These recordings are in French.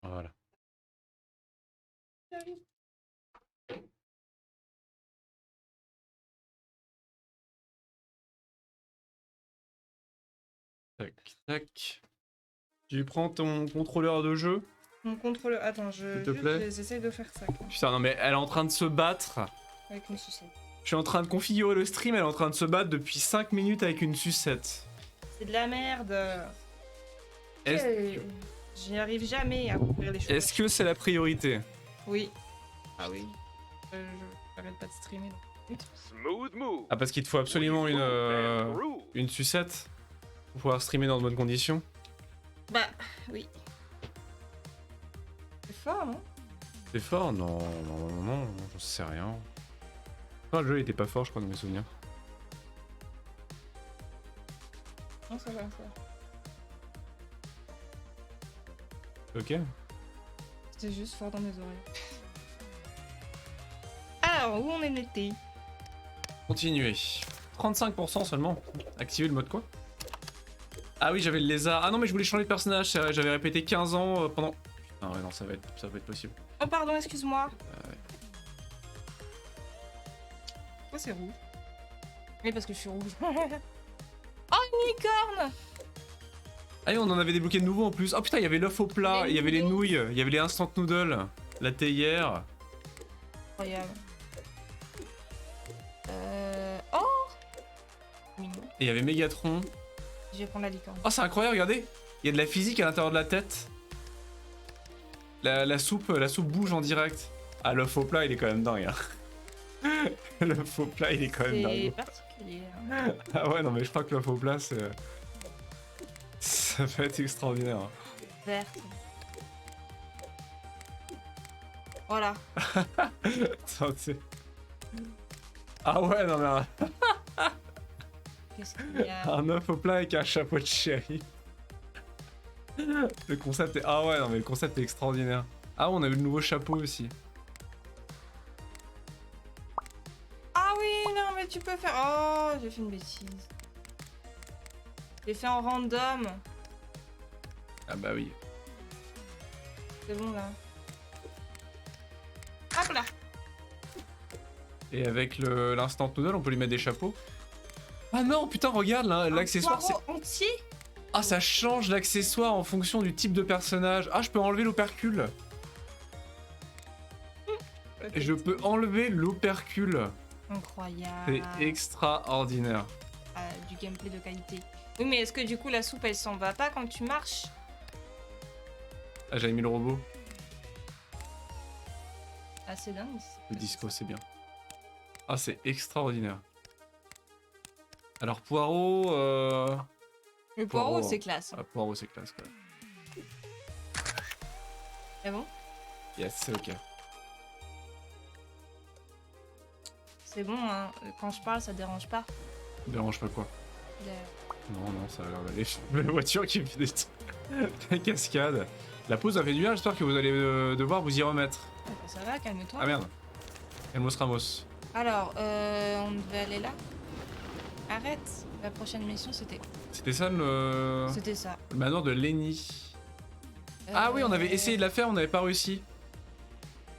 Voilà. Tac, tac. Tu prends ton contrôleur de jeu, Mon contrôleur. Attends, s'il te plaît. j'essaye de faire ça. Quoi. Putain, non mais elle est en train de se battre. Avec une sucette. Je suis en train de configurer le stream, elle est en train de se battre depuis 5 minutes avec une sucette. C'est de la merde. Est-ce J'y arrive jamais à couvrir les choses. est-ce que c'est la priorité? Oui. Ah oui. Je j'arrête pas de streamer. Donc. Smooth move. Ah, parce qu'il te faut absolument une sucette pour pouvoir streamer dans de bonnes conditions. Bah, oui. C'est fort, non? C'est fort? Non, non, non, non, j'en sais rien. Non, le jeu il était pas fort, je crois, dans mes souvenirs. Non, ça va, ça va. Ok. C'était juste fort dans mes oreilles. Alors, où on en était? Continuez. 35% seulement. Activer le mode quoi? Ah oui, j'avais le lézard. Ah non, mais je voulais changer de personnage, c'est vrai, j'avais répété 15 ans pendant... Putain, ouais, non, ça va être possible. Oh, pardon, excuse-moi. Ouais. Pourquoi c'est rouge? Oui, parce que je suis rouge. Oh, une licorne! Ah oui, on en avait débloqué de nouveaux en plus. Oh putain, il y avait l'œuf au plat, il y avait les nouilles, il y avait les instant noodles, la théière. Incroyable. Oh! Mignon. Et il y avait Megatron. Je vais prendre la licorne. Oh, c'est incroyable, regardez. Il y a de la physique à l'intérieur de la tête. La soupe bouge en direct. Ah, l'œuf au plat, il est quand même dingue. Hein. L'œuf au plat, il est quand même C'est dingue. particulier. Ah ouais, non, mais je crois que l'œuf au plat, c'est... Ça peut être extraordinaire. Hein. Verte. Voilà. Attends, tu sais. Ah ouais, non, mais Qu'est-ce qu'il y a? un œuf au plat avec un chapeau de chéri. Le concept est... Ah ouais, non, mais le concept est extraordinaire. Ah, on a eu le nouveau chapeau aussi. Ah oui, non, mais tu peux faire... Oh, j'ai fait une bêtise. J'ai fait en random. Ah bah oui. C'est bon, là. Hop là. Et avec l'instant noodle, on peut lui mettre des chapeaux. Ah non, putain, regarde, là, l'accessoire, c'est... Poireau entier. Ah, ça change l'accessoire en fonction du type de personnage. Ah, je peux enlever l'opercule. Et je peux enlever l'opercule. Incroyable. C'est extraordinaire. Du gameplay de qualité. Oui, mais est-ce que du coup la soupe elle s'en va pas quand tu marches? Ah, j'avais mis le robot. Ah, c'est dingue. Le disco, c'est bien. Ah, c'est extraordinaire. Alors, poireau... Le poireau, Poireau. c'est classe. Ah, poireau, c'est classe, quoi. C'est bon? Yes, c'est ok. C'est bon, hein. Quand je parle, ça dérange pas. Ça dérange pas quoi. Le- Non, non, ça a l'air d'aller. La voiture qui fait des cascades. La pause a fait du bien, j'espère que vous allez devoir vous y remettre. Ah, bah, ça va, calme-toi. Ah merde. Elmos Ramos. Alors, on devait aller là. Arrête. La prochaine mission, c'était... C'était ça le C'était ça. manoir de Lenny. Ah oui, on avait essayé de la faire, on n'avait pas réussi.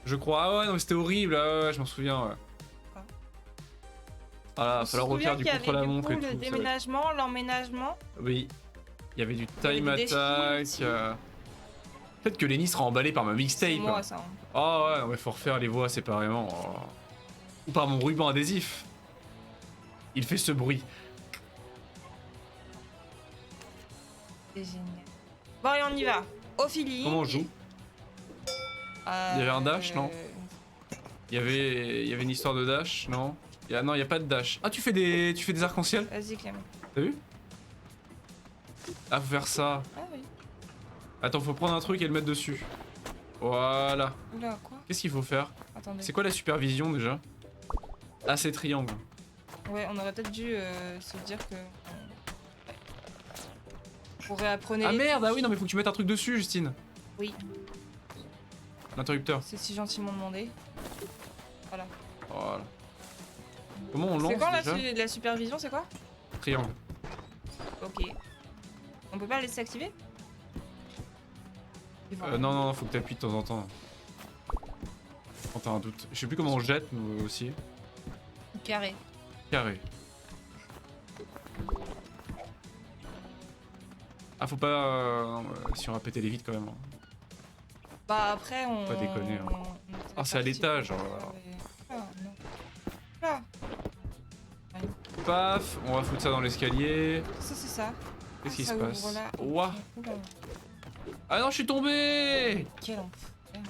Je crois. Ah ouais, non, mais c'était horrible. Ah ouais, je m'en souviens. Ouais. Quoi? Ah, il va falloir refaire du contre-la-montre et tout. Le ça va être- déménagement, l'emménagement. Oui. Il y avait du Il y time avait des attack. dessus. Peut-être que Lenny sera emballé par ma C'est mixtape. moi, ça. Hein. Ah ouais, non, mais faut refaire les voix séparément. Oh. Ou par mon ruban adhésif. Il fait ce bruit. C'est génial. Bon, allez, on y va. Ophélie. Comment on joue? Il y avait un dash, non? Il y avait une histoire de dash, non? Non, il y a pas de dash. Ah, tu fais des arcs-en-ciel? Vas-y, Clément. T'as vu? Ah, faut faire ça. Ah oui. Attends, faut prendre un truc et le mettre dessus. Voilà. Oula, quoi? Qu'est-ce qu'il faut faire? Attendez. C'est quoi la supervision déjà? Ah, c'est triangle. Ouais, on aurait peut-être dû se dire que... Pour réapprendre... Ah merde, ah oui, non, mais faut que tu mettes un truc dessus, Justine. Oui, L'interrupteur. c'est si gentiment demandé. Voilà. Voilà. Comment on lance C'est quand déjà? la supervision, c'est quoi? Triangle. Ok. On peut pas laisser activer? Non, non, faut que t'appuies de temps en temps. Quand t'as un doute. Je sais plus comment on jette, nous aussi. Carré. Carré. Ah, faut pas. Si on va péter les vitres quand même. Hein. Bah après on... Pas déconner, hein. Ah, c'est à l'étage. Oh. non. Là. Paf, on va foutre ça dans l'escalier. Ça c'est ça. Qu'est-ce qui Ça se ouvre passe? là. Ouah. Oula. Ah non, je suis tombé. Quel enfer.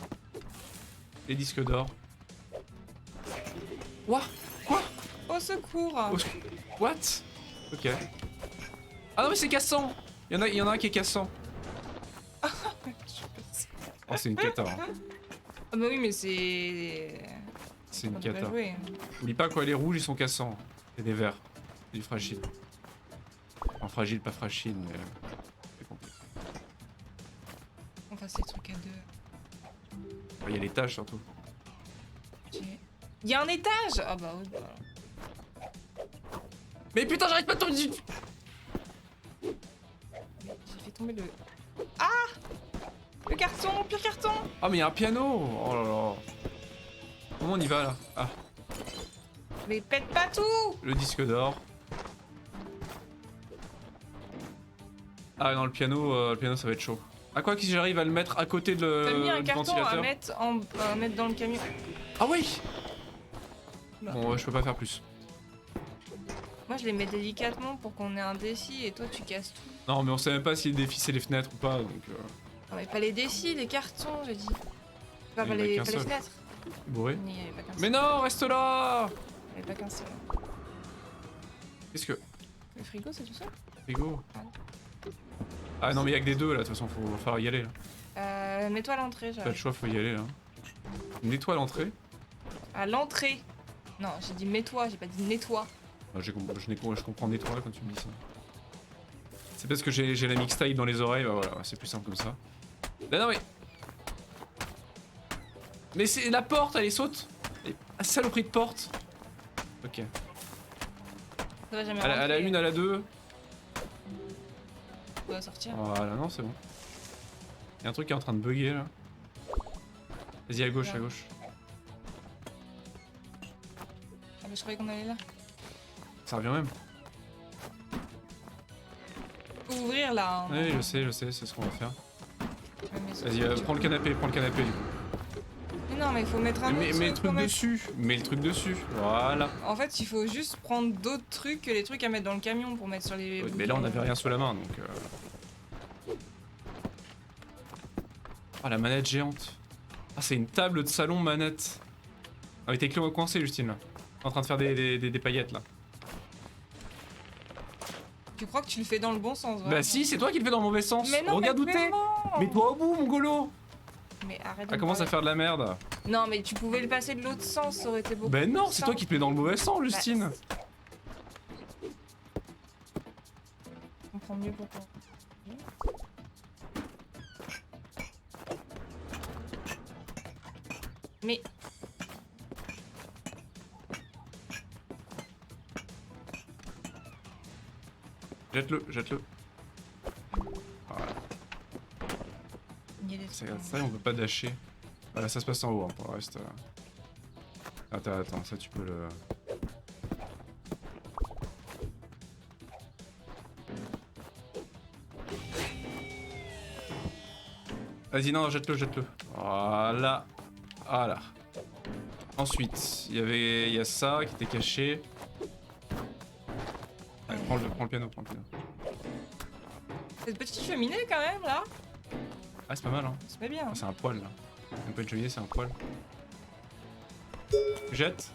Les disques d'or. Ouah. Quoi? Au secours. What? Ok. Ah non, mais c'est cassant. Il y en a un qui est cassant. Oh, c'est une cata. Hein. Ah bah oui mais c'est... C'est une On peut pas cata. jouer. Oublie pas quoi, les rouges ils sont cassants. C'est des verts. C'est du fragile. Enfin, fragile, pas fragile, mais. C'est compliqué. On fasse les trucs à deux. Il y a l'étage surtout. Il y a un étage. Ah bah oui. Bah... Mais putain, j'arrête pas de tomber dessus! J'ai fait tomber le... Ah! Le carton, pire carton! Ah, mais il y a un piano! Oh là là. Comment on y va là? Ah, Mais pète pas tout! le disque d'or. Ah non, le piano ça va être chaud. Ah quoi que si j'arrive à le mettre à côté de T'as mis un du carton à ventilateur. mettre, à mettre dans le camion. Ah oui! Bah. Bon, je peux pas faire plus. Moi je les mets délicatement pour qu'on ait un défi et toi tu casses tout. Non, mais on sait même pas si le défi c'est les fenêtres ou pas, donc. Non mais pas les défis, les cartons j'ai dit. Pas, Il y en a les, qu'un pas les seul. fenêtres. Bourré. Il n'y avait pas qu'un seul. Mais non, reste là! Il n'y avait pas qu'un seul. Qu'est-ce que. Le frigo c'est tout ça? Frigo. Ah non, mais il y a que des deux là, de toute façon, va falloir y aller là. Mets-toi à l'entrée, Pas le j'arrive. choix, faut y aller là. Nettoie l'entrée. À l'entrée. Non, j'ai dit mets-toi, j'ai pas dit nettoie. Ah, je comprends nettoie quand tu me dis ça. C'est parce que j'ai la mixtape dans les oreilles, bah voilà, c'est plus simple comme ça. Bah non mais... Mais c'est la porte, elle est saute. Ah, saloperie de porte. Ok. Ça va jamais À la rentrer. une, à la deux. On va sortir. Voilà, non, c'est bon. Il y a un truc qui est en train de bugger là. Vas-y, à gauche, à gauche. Ah mais je croyais qu'on allait là. Ça revient même. Faut ouvrir là. Hein, Oui, je sais, c'est ce qu'on va faire. Ouais, mais c'est- Vas-y, prends le canapé du coup. Mais non, mais il faut mettre un Mets autre le truc truc pour mettre- dessus. Mets le truc dessus. Voilà. En fait, il faut juste prendre d'autres trucs que les trucs à mettre dans le camion pour mettre sur les... Ouais, mais là on avait rien sous la main donc. Ah la manette géante. Ah c'est une table de salon manette. Ah mais t'es coincé Justine là. En train de faire des paillettes là. Tu crois que tu le fais dans le bon sens, Bah vraiment. si c'est toi qui le fais dans le mauvais sens. Mais non, Regarde où mais t'es. non. Mets-toi au bout mon golo. Mais arrête de Ah me commence à parler. faire de la merde. Non, mais tu pouvais le passer de l'autre sens, ça aurait été beaucoup Ben non plus c'est toi simple. qui te mets dans le mauvais sens Justine. Je comprends mieux pourquoi. Mais... Jette-le, jette-le. Voilà. il y a des C'est trucs ça on peut pas dasher. Voilà ça se passe en haut hein, pour le reste. Attends, ça tu peux le... Vas-y, non, jette-le. Voilà. Voilà. Ensuite, il y a ça qui était caché. Allez, prends le piano. Cette petite cheminée quand même là, Ah, c'est pas mal, hein. c'est pas bien. Ah, c'est un poil, là. Même pas une cheminée, c'est un poil. Jette.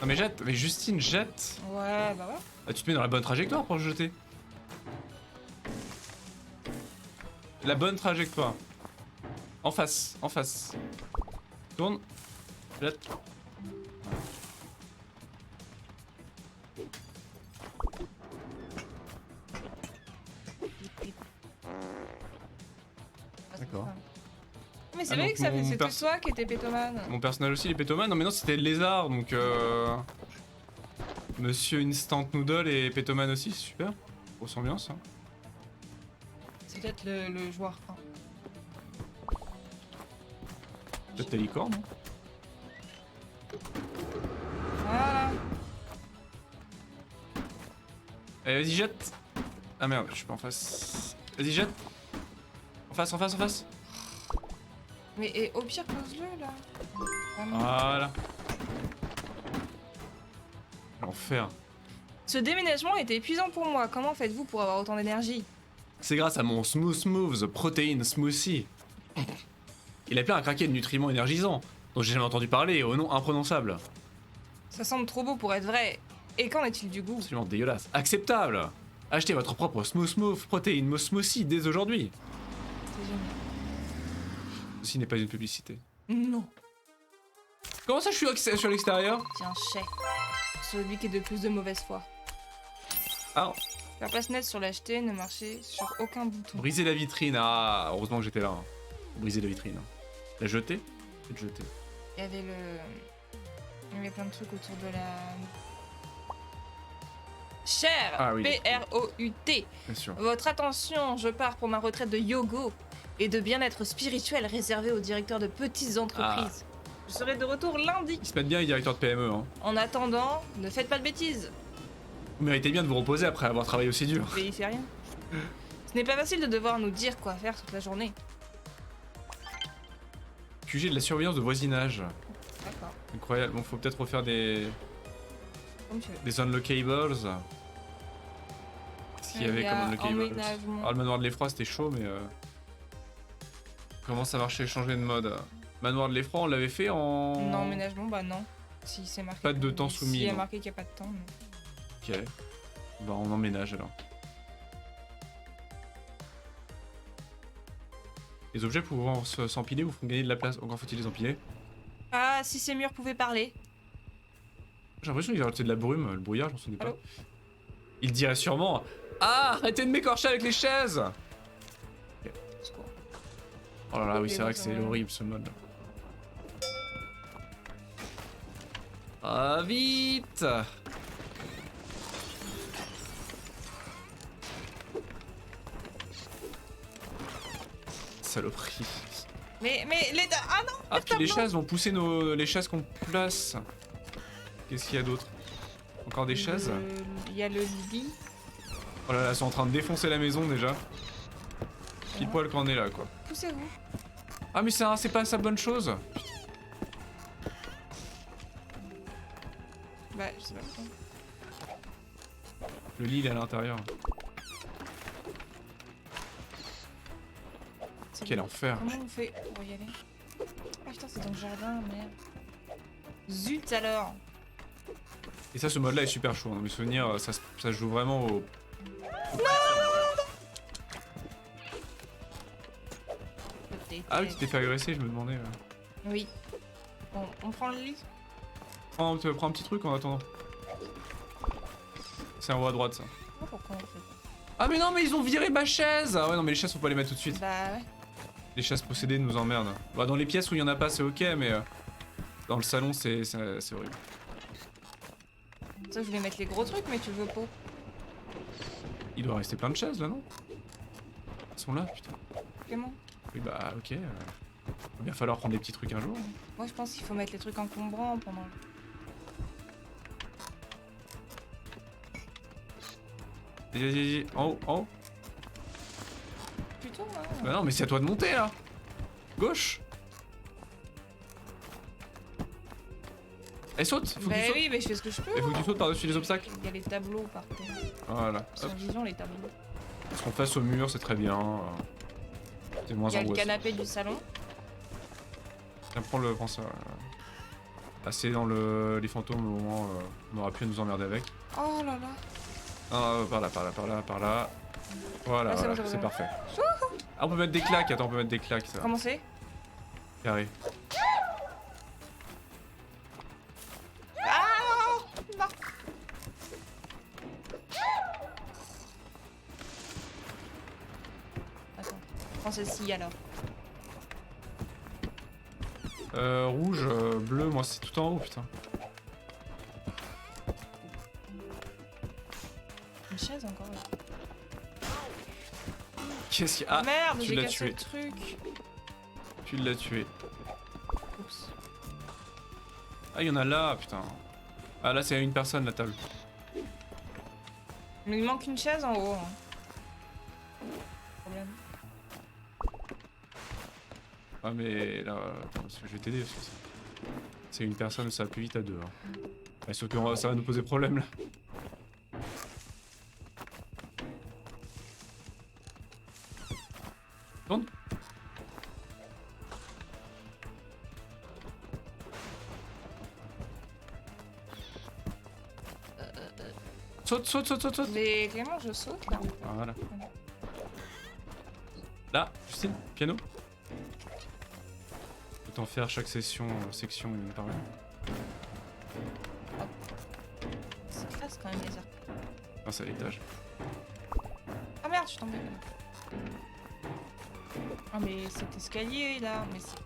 Non, mais jette. Mais Justine, jette. Ouais, bah ouais. Ah, tu te mets dans la bonne trajectoire pour le jeter. La bonne trajectoire. En face. Tourne. Jette. D'accord. Mais c'est Ah, vrai donc que ça mon fait c'était perso- toi qui étais pétomane. Mon personnage aussi, il est pétomane. Non, mais non, c'était le lézard, donc Monsieur Instant Noodle et pétomane aussi, c'est super. Grosse ambiance. Hein. C'est peut-être le joueur 1. Peut-être ta licorne, non? Voilà. Allez, vas-y, jette. Ah merde, je suis pas en face. Vas-y, jette. En face, en face, en face. Mais et au pire, pose-le là. Vraiment. Voilà. L'enfer. Ce déménagement était épuisant pour moi. Comment faites-vous pour avoir autant d'énergie? C'est grâce à mon Smooth Move, The Protein Smoothie. Il a plein à craquer de nutriments énergisants, dont j'ai jamais entendu parler, au nom imprononçable. Ça semble trop beau pour être vrai. Et qu'en est-il du goût? Absolument dégueulasse. Acceptable. Achetez votre propre Smooth Move Protein Smoothie dès aujourd'hui. C'est génial. Ceci n'est pas une publicité. Non. Comment ça, je suis sur l'extérieur? Tiens, chais. Celui qui est de plus de mauvaise foi. Ah, La place nette sur l'acheter ne marchait sur aucun bouton. briser la vitrine. Ah, heureusement que j'étais là. Hein. Briser la vitrine. La jeter? Peut-être jeter. Il y avait le... Il y avait plein de trucs autour de la... Cher Ah oui. P-R-O-U-T. Bien sûr. Votre attention, je pars pour ma retraite de yoga et de bien-être spirituel réservé aux directeurs de petites entreprises. Je serai de retour lundi. Ils se mettent bien les directeurs de PME. Hein. En attendant, ne faites pas de bêtises. Vous méritez bien de vous reposer après avoir travaillé aussi dur. Mais il fait rien. Ce n'est pas facile de devoir nous dire quoi faire toute la journée. QG de la surveillance de voisinage. D'accord. Incroyable. Bon, faut peut-être refaire des Comme tu veux. des unlockables. Qu'est-ce qu'il y avait comme unlockables? emménagement. Ah, le manoir de l'effroi c'était chaud, mais comment ça marchait? Changer de mode. Manoir de l'effroi, on l'avait fait en. Non, emménagement, bah non. Si c'est marqué. Pas de que- temps soumis, S'il y a non. marqué qu'il n'y a pas de temps. Non. Ok. Bah, on emménage alors. Les objets pouvant s'empiler vous font gagner de la place. Encore faut-il les empiler. Ah, si ces murs pouvaient parler. J'ai l'impression qu'ils ont rajouté de la brume, le brouillard, je m'en souvenais pas. Allô? Il dirait sûrement ah, arrêtez de m'écorcher avec les chaises! Secours. Oh là là, oui, Ok, c'est bon, vrai que ça c'est va. horrible ce mode. Ah, vite! Saloperie. Mais les... Ah non. Ah, puis les chaises vont pousser les chaises qu'on place. Qu'est-ce qu'il y a d'autre? Encore des chaises? Il y a le lit. Oh là là, elles sont en train de défoncer la maison déjà. Pile poil quand on est là, quoi. Poussez-vous. Ah, mais c'est pas sa bonne chose. Bah, je sais pas pourquoi. Le lit, il est à l'intérieur. C'est Quel bon. enfer. Comment on fait pour y aller? Ah putain, c'est dans le jardin, merde. Zut alors. Et ça, ce mode-là est super chaud. Dans mes souvenirs, ça se joue vraiment au. Ah oui, tu t'es fait agresser, je me demandais. Oui. Bon, on prend le lit. Prends un petit truc en attendant. C'est en haut à droite, ça. Oh, pourquoi on fait Ah mais non, mais ils ont viré ma chaise. Ah ouais, non, mais les chaises, faut pas les mettre tout de suite. Bah ouais. Les chaises possédées nous emmerdent. Bah, dans les pièces où il y en a pas, c'est ok, mais dans le salon, c'est horrible. Ça, je voulais mettre les gros trucs, mais tu veux pas. Il doit rester plein de chaises là, non? Elles sont là, putain. Comment? Oui, bah, ok. Il va bien falloir prendre des petits trucs un jour. Moi, je pense qu'il faut mettre les trucs encombrants pendant. Vas-y, en haut, en haut. Plutôt, hein. Bah non, mais c'est à toi de monter là. Gauche. Elle saute, faut que Bah tu sautes. oui, mais je fais ce que je peux. Il faut que tu sautes par-dessus les obstacles. Il y a les tableaux par terre. Voilà. Ils sont Hop. vivants, les tableaux. Ils seront face au mur, c'est très bien. C'est moins Il y a le angoissant. canapé du salon. Tiens, prends ça. Passer dans les fantômes au moment on aura pu nous emmerder avec. Oh là là. Ah, par là. Voilà, Ah, c'est voilà, bon, c'est c'est bon. parfait. Ah, on peut mettre des claques, attends, on peut mettre des claques, ça. Comment c'est? Carré. Ah non. Attends, prends celle-ci alors. Rouge, bleu, moi c'est tout en haut, putain. Une chaise encore là. Qu'est-ce qu'il y a? Ah, Merde, tu j'ai l'as cassé tué. le truc. Tu l'as tué. Ah, il y en a là, putain. Ah, là, c'est à une personne, la table. Mais il manque une chaise en haut. Hein. Problème. Ah, mais là, attends, je vais t'aider. Parce que c'est une personne, ça va plus vite à deux. Hein. Ouais, sauf que ça va nous poser problème, là. Tourne. Saute, saute, saute, saute, saute. Mais Clément, je saute là. Ah, voilà. Là, Justine, piano. Autant faire chaque section une par une. C'est classe quand même les arcs. Ah, c'est à l'étage. Ah merde, je suis tombée. Ah mais cet escalier là, mais c'est...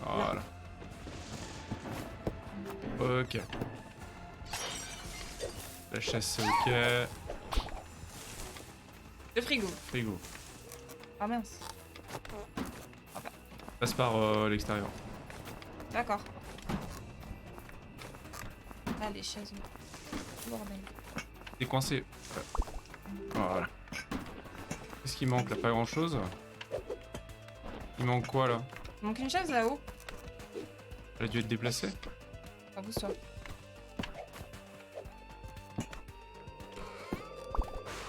Voilà. Ok. La chaise, c'est ok. Le frigo. Frigo. Ah mince. Passe par l'extérieur. D'accord. Ah les chaises. Bordel. T'es coincé. Ouais. Voilà. Qu'est-ce qui manque là? Pas grand chose. Il manque quoi là? Il manque une chaise là-haut. Elle a dû être déplacée. Ah pousse-toi.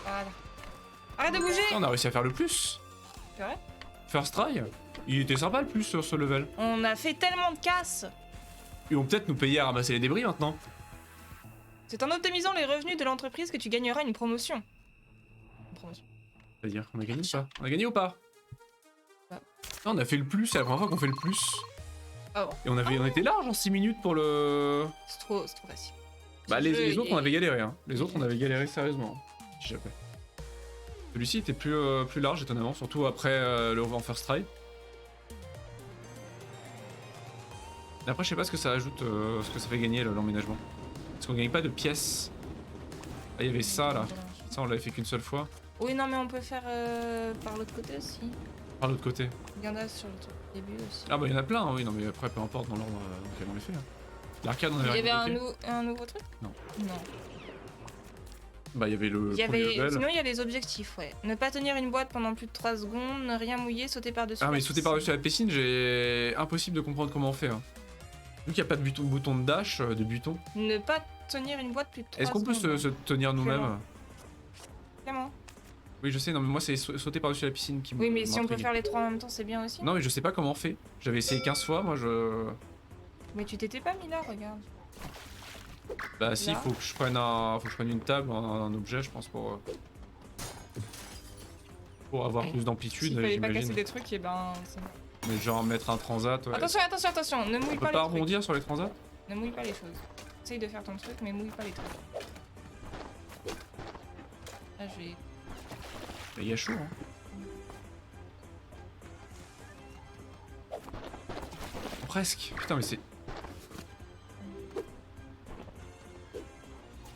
Voilà. Arrête de bouger! On a réussi à faire le plus. C'est vrai? First try. Il était sympa le plus sur ce level. On a fait tellement de casse! Ils vont peut-être nous payer à ramasser les débris maintenant. C'est en optimisant les revenus de l'entreprise que tu gagneras une promotion. Une promotion. C'est-à-dire, on a gagné ou pas? On a gagné ou pas? Bah. Non, on a fait le plus, c'est la première fois qu'on fait le plus. Ah bon? Et on était large en 6 minutes pour le... C'est trop facile. Bah Ce les jeu, autres il on est- avait galéré hein. Les autres on avait galéré sérieusement. J'ai jamais. Celui-ci était plus large étonnamment, surtout après le en first try. Et après je sais pas ce que ça ajoute, ce que ça fait gagner l'emménagement. Parce qu'on gagne pas de pièces. Ah il y avait ça là. Ça on l'avait fait qu'une seule fois. Oui, non, mais on peut faire par l'autre côté aussi. Par l'autre côté. Il y en a sur le truc du début aussi. Ah bah il y en a plein, hein, oui non mais après peu importe dans l'ordre dans lequel on les fait. Hein. L'arcade on Il y avait avait rien un nouveau truc? Non. Non. Bah il y avait le Il y premier avait... level. Sinon, il y a des objectifs, ouais. Ne pas tenir une boîte pendant plus de 3 secondes, ne rien mouiller, sauter par-dessus. Ah la mais sauter piscine. par-dessus la piscine, j'ai impossible de comprendre comment on fait. Hein. Vu qu'il n'y a pas de bouton de dash, de buton. Ne pas tenir une boîte plus de 3 Est-ce qu'on peut secondes. se tenir nous-mêmes? Clément. Oui je sais, non mais moi c'est sauter par-dessus la piscine qui Oui, mais si on peut m'intrigue. faire les 3 en même temps, c'est bien aussi. Non mais je sais pas comment on fait. J'avais essayé 15 fois, moi je... Mais tu t'étais pas mis là, regarde. Bah si, Là. faut que je prenne une table, un objet je pense pour avoir plus d'amplitude, S'il fallait pas casser j'imagine. des trucs, et ben... c'est- Mais genre mettre un transat, ouais. Attention, attention, attention, ne mouille On pas peut les pas trucs. rebondir sur les transats? Ne mouille pas les choses. Essaye de faire ton truc, mais mouille pas les trucs. Là, je vais... Bah il y a chaud hein. Presque. Putain mais c'est...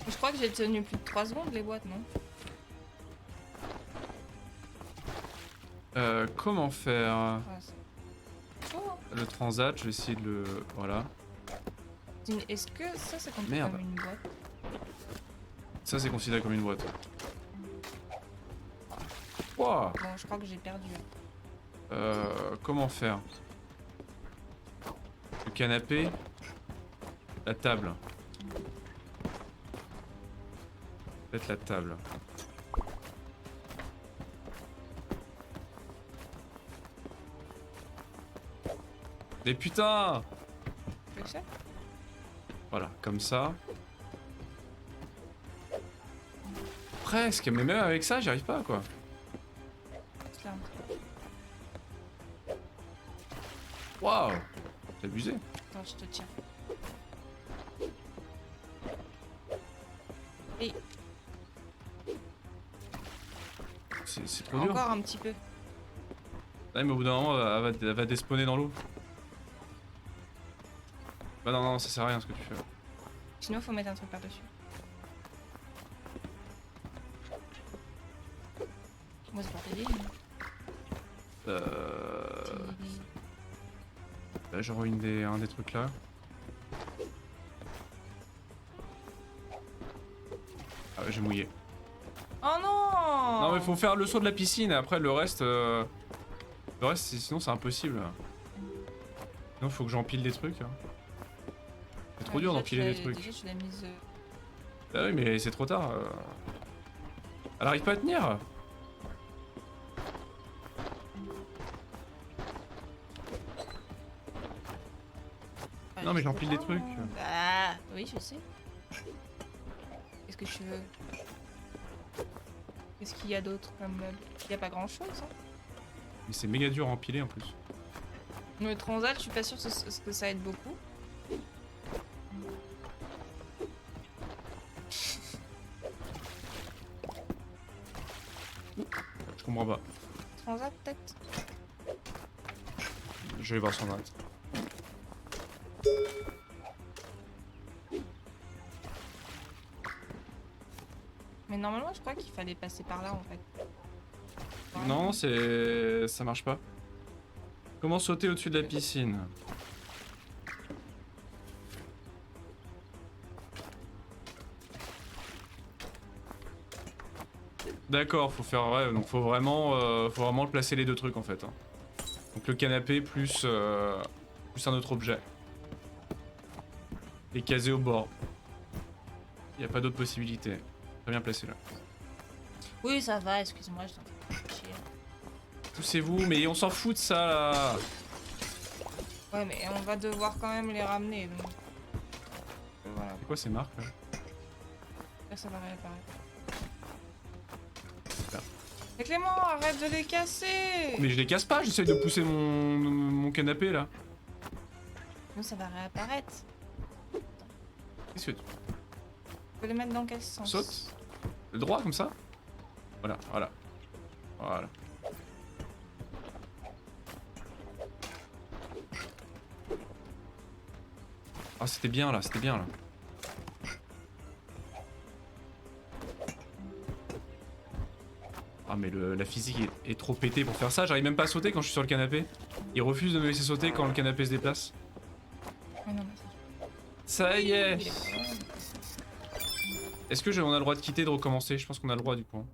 Je crois que j'ai tenu plus de 3 secondes les boîtes, non? Comment faire Ouais, c'est chaud, hein. le transat? Je vais essayer de le... Voilà. Est-ce que ça compte Merde. comme une boîte? Ça c'est considéré comme une boîte. Wouah. Bon, je crois que j'ai perdu. Comment faire? Le canapé, la table. Peut-être la table. Mais putain! Tu fais ça? Voilà, comme ça. Presque, mais même avec ça, j'y arrive pas quoi. C'est là, un peu. Waouh! C'est abusé. Attends, je te tiens. Et C'est trop dur. encore un petit peu. Ouais, mais au bout d'un moment, elle va despawner dans l'eau. Bah non, non, ça sert à rien ce que tu fais. Là. Sinon, faut mettre un truc par-dessus. Moi, c'est pour t'aider. Là, genre un des trucs là. J'ai mouillé. Oh non. Non mais faut faire le saut de la piscine et après le reste... sinon c'est impossible. Non, faut que j'empile des trucs. Hein. C'est trop dur d'empiler des trucs. Déjà, tu l'as mise... Ah oui mais c'est trop tard. Elle arrive pas à tenir. Non mais j'empile des trucs. Bah oui je sais. Qu'est-ce que tu veux? Qu'est-ce qu'il y a d'autre comme meuble? Il y a pas grand chose hein. Mais c'est méga dur à empiler en plus. Le transat je suis pas sûre que ça aide beaucoup. Je comprends pas. Transat peut-être? Je vais voir son date. Mais normalement je crois qu'il fallait passer par là en fait. Non, ça marche pas. Comment sauter au-dessus de la piscine? D'accord, faut faire ouais, donc faut vraiment placer les deux trucs en fait. Hein. Donc le canapé plus un autre objet. Et casé au bord. Il y a pas d'autre possibilité. Très bien placé là. Oui ça va, excuse-moi, je t'en fais chier. Poussez-vous, mais on s'en fout de ça là. Ouais mais on va devoir quand même les ramener donc. Voilà, C'est quoi ces marques là? ça va réapparaître. Mais Clément, arrête de les casser! Mais je les casse pas, j'essaye de pousser mon canapé là. Nous ça va réapparaître. Qu'est-ce que tu Tu peux les mettre dans quel sens? sautes? Le droit comme ça? Voilà, voilà. Voilà. Ah c'était bien là, c'était bien là. Ah mais la physique est trop pétée pour faire ça, j'arrive même pas à sauter quand je suis sur le canapé. Il refuse de me laisser sauter quand le canapé se déplace. Mais non, mais Ça y est. il est pas loin. Est-ce que on a le droit de quitter et de recommencer? Je pense qu'on a le droit du coup. Hein.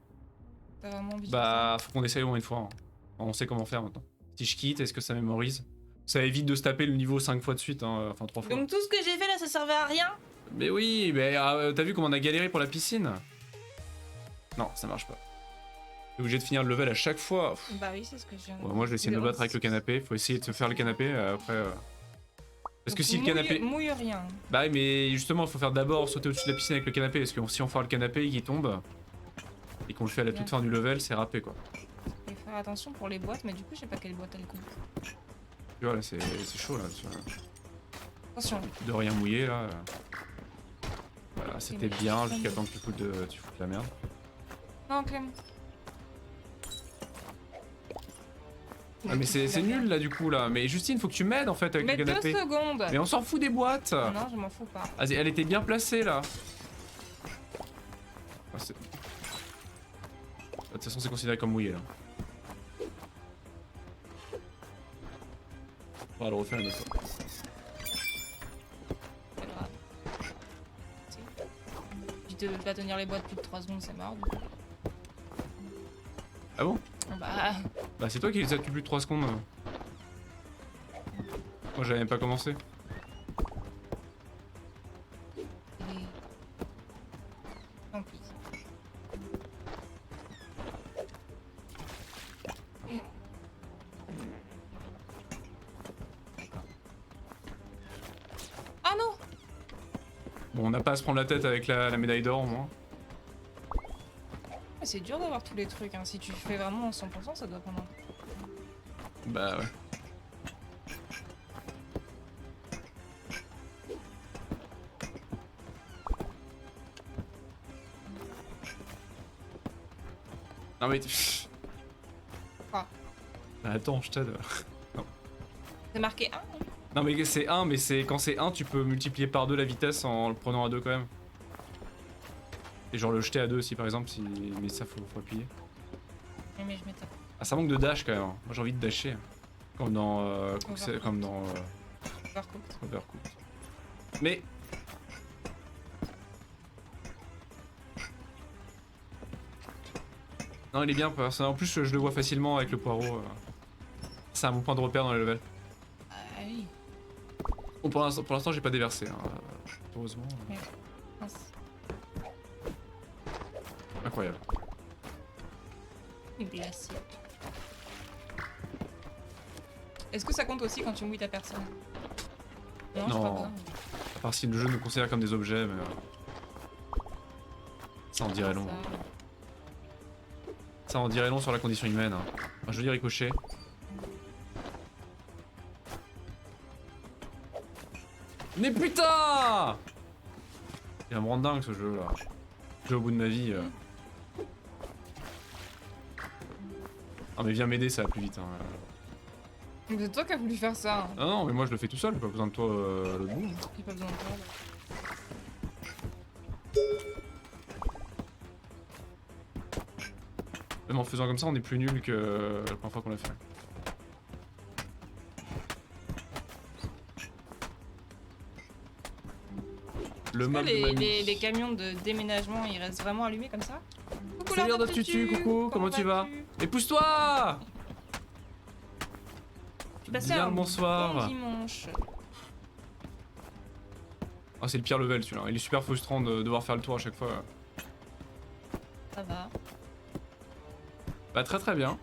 T'as vraiment envie de Bah faut qu'on essaye au moins une fois. Hein. On sait comment faire maintenant. Si je quitte, est-ce que ça mémorise? Ça évite de se taper le niveau 5 fois de suite, hein. Enfin 3 fois. Donc tout ce que j'ai fait là ça servait à rien? Mais oui, mais t'as vu comment on a galéré pour la piscine? Non, ça marche pas. T'es obligé de finir le level à chaque fois. Pff. Bah oui, c'est ce que je viens de Ouais, moi je vais essayer de me battre avec le canapé. Faut essayer de se faire le canapé après. Parce que si le canapé. Mouille rien. Bah oui, mais justement, il faut faire d'abord sauter au-dessus de la piscine avec le canapé. Parce que si on fait le canapé et qu'il tombe et qu'on le fait à la toute fin du level, c'est râpé quoi. Il faut faire attention pour les boîtes, mais du coup, je sais pas quelle boîte elle coupe. Tu vois là, c'est chaud là. Attention. De rien mouiller là. Voilà, c'était mais bien je jusqu'à sais temps que tu foutes de la merde. Non, Clem. Ah mais c'est nul là du coup là. Mais Justine, faut que tu m'aides en fait avec Mais le 2 canapé. secondes. Mais on s'en fout des boîtes. Non, je m'en fous pas. Vas-y, elle était bien placée là. Ah, de toute façon, c'est considéré comme mouillé là. On va le refaire une autre fois. Pas grave. Si. Si tu veux pas tenir les boîtes plus de 3 secondes, c'est mort. Ah bon? Bah. Bah c'est toi qui les as depuis plus de 3 secondes. Moi j'avais même pas commencé. Tant pis. Ah non! Bon, on n'a pas à se prendre la tête avec la médaille d'or au moins. C'est dur d'avoir tous les trucs, hein. Si tu fais vraiment 100%, ça doit prendre un... Bah ouais. Non mais... Quoi? Bah attends, je t'aide. C'est marqué 1 hein. Non mais c'est 1, mais c'est quand c'est 1, tu peux multiplier par 2 la vitesse en le prenant à 2 quand même. Et genre le jeter à 2 aussi par exemple, si... mais ça faut appuyer. Oui, mais je m'étais... Ah ça manque de dash quand même, hein. Moi j'ai envie de dasher. Comme dans... Overcooked. Overcooked. Mais... Non, il est bien, parce que en plus je le vois facilement avec le poireau. C'est un bon point de repère dans le level. Ah oui. Bon, pour l'instant j'ai pas déversé, hein, heureusement. Ouais. Mince. Incroyable. Une glacier. Est-ce que ça compte aussi quand tu mouilles ta personne? Non, je crois Non. pas. À part si le jeu nous considère comme des objets, mais... ça en dirait long. Ça en dirait long sur la condition humaine. Hein. Un joli ricochet. Mais putain! Il va me rendre dingue ce jeu là. J'ai au bout de ma vie. Ah mais viens m'aider, ça va plus vite. Hein. C'est toi qui as voulu faire ça. Hein. Ah non, mais moi je le fais tout seul, j'ai pas besoin de toi à l'autre bout. J'ai pas besoin de toi. Là. Même en faisant comme ça, on est plus nul que la première fois qu'on l'a fait. Le mob de mamie. Les camions de déménagement, ils restent vraiment allumés comme ça? Coucou Salut Lord of Tutu, coucou, comment tu vas? Et pousse-toi! Passez Bien un le bonsoir. bon dimanche. Ah c'est le pire level celui-là, il est super frustrant de devoir faire le tour à chaque fois. Ça va. Bah très très bien.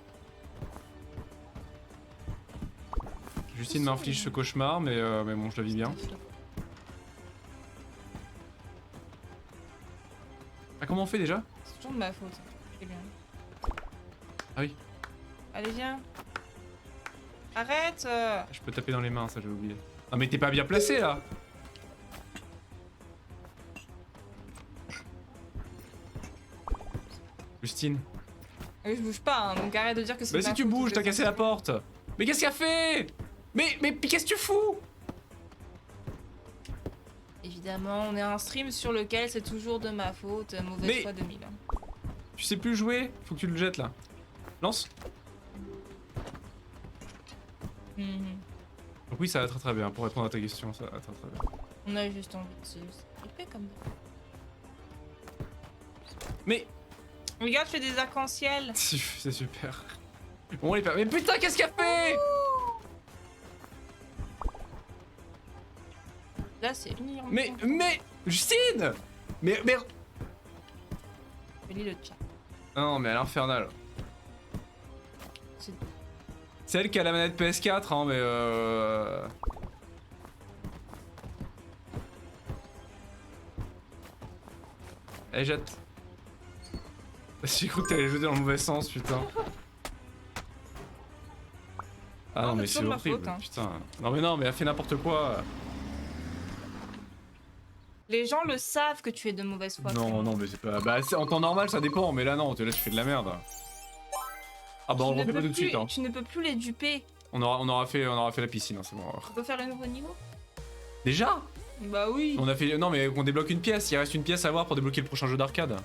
Justine m'inflige ce cauchemar, mais bon je la vis bien. Ah comment on fait déjà? C'est toujours de ma faute. C'est bien. Ah oui. Allez viens. Arrête Je peux taper dans les mains, ça j'ai oublié. Ah mais t'es pas bien placé là. Justine. Je bouge pas, hein, donc arrête de dire que c'est Bah de si ma tu faute, bouges, je t'as te cassé la porte. Mais qu'est-ce qu'il a fait? Mais qu'est-ce que tu fous? Évidemment, on est un stream sur lequel c'est toujours de ma faute, mauvaise Mais- foi 2000. Hein. Tu sais plus jouer? Faut que tu le jettes là. Lance. Mhm. Donc oui ça va très très bien, pour répondre à ta question, ça va très très bien. On a juste envie de se flipper comme ça. Mais Regarde, je fais des arcs-en-ciel. c'est super. Bon les pères, mais putain qu'est-ce qu'il a fait? Là, c'est une Mais Justine! Mais Je lis le chat. non mais elle est infernale. C'est- C'est elle qui a la manette PS4 hein mais Elle jette. J'ai cru que t'allais jeter dans le mauvais sens putain. Ah Non, non mais mais c'est c'est de ma horrible faute, hein. putain. Non mais elle a fait n'importe quoi. Les gens le savent que tu es de mauvaise foi. Non mais c'est pas... Bah en temps normal ça dépend mais là non, là tu fais de la merde. Ah bah on le refait pas tout de suite hein. Tu ne peux plus les duper. On aura fait la piscine hein, c'est bon. On peut faire le nouveau niveau? Déjà? Bah oui. On a fait... Non mais on débloque une pièce, il reste une pièce à voir pour débloquer le prochain jeu d'arcade.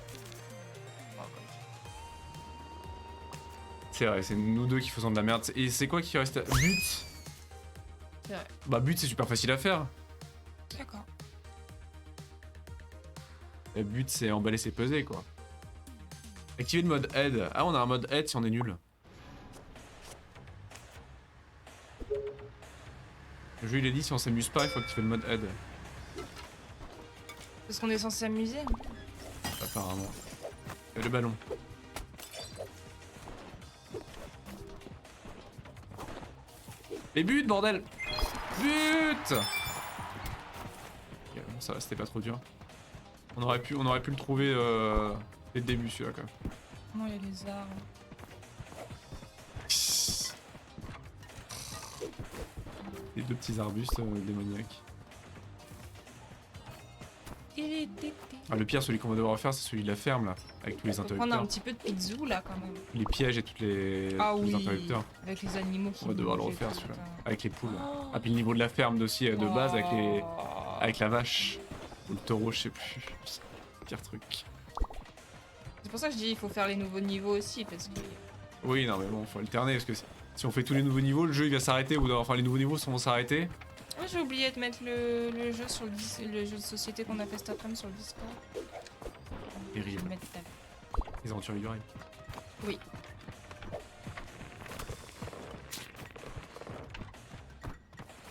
C'est vrai, c'est nous deux qui faisons de la merde. Et c'est quoi qui reste? But. C'est vrai. Bah but c'est super facile à faire. D'accord. Le but c'est emballer ses pesées quoi. Activer le mode aide. Ah on a un mode aide si on est nul. Le jeu il a dit si on s'amuse pas il faut activer le mode aide. Parce qu'on est censé s'amuser. Apparemment. Et le ballon. Les buts bordel. But. Ok, bon, ça va, c'était pas trop dur. On aurait pu le trouver dès le début celui-là quand même. Non, il y a des arbres. Les deux petits arbustes démoniaques. Ah, le pire, celui qu'on va devoir faire, c'est celui de la ferme là, avec tous les Faut prendre interrupteurs. un petit peu de pizzou là quand même. Les pièges et tous les interrupteurs. Avec les animaux qui On va devoir le bougent et refaire tout, celui-là. putain. Avec les poules. Oh. Ah, puis le niveau de la ferme aussi de base Oh. avec la vache. Ou le taureau, je sais plus. Pire truc. C'est pour ça que je dis il faut faire les nouveaux niveaux aussi parce que. Oui, non, mais bon, faut alterner parce que si on fait tous les nouveaux niveaux, le jeu il va s'arrêter. Enfin, les nouveaux niveaux vont s'arrêter. Ouais, j'ai oublié de mettre le jeu sur le jeu de société qu'on a fait cet après-midi sur le Discord. Je vais Terrible. le mettre tout à l'heure. Les aventures du rail. Oui.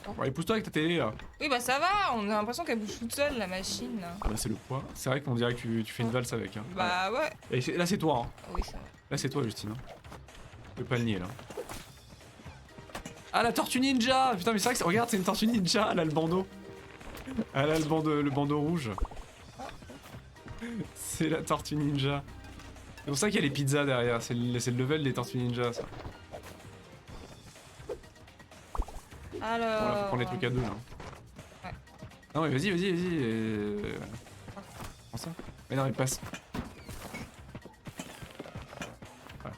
Bon, allez, pousse-toi avec ta télé là. Oui, bah ça va, on a l'impression qu'elle bouge toute seule, la machine. Là. Ah bah c'est le poids. C'est vrai qu'on dirait que tu fais une valse avec. Hein. Bah ouais. Et là c'est toi. Hein. Oui, ça va. Là c'est toi Justine. Hein. Je peux pas le nier là. Ah la tortue ninja. Putain mais c'est vrai que regarde c'est une tortue ninja. Elle a le bandeau. Elle a le bandeau rouge. C'est la tortue ninja. C'est pour ça qu'il y a les pizzas derrière. C'est le level des tortues ninja ça. Alors... Bon là faut prendre les trucs à deux là. Ouais. Non mais vas-y. Prends ça. Mais non mais passe. Voilà.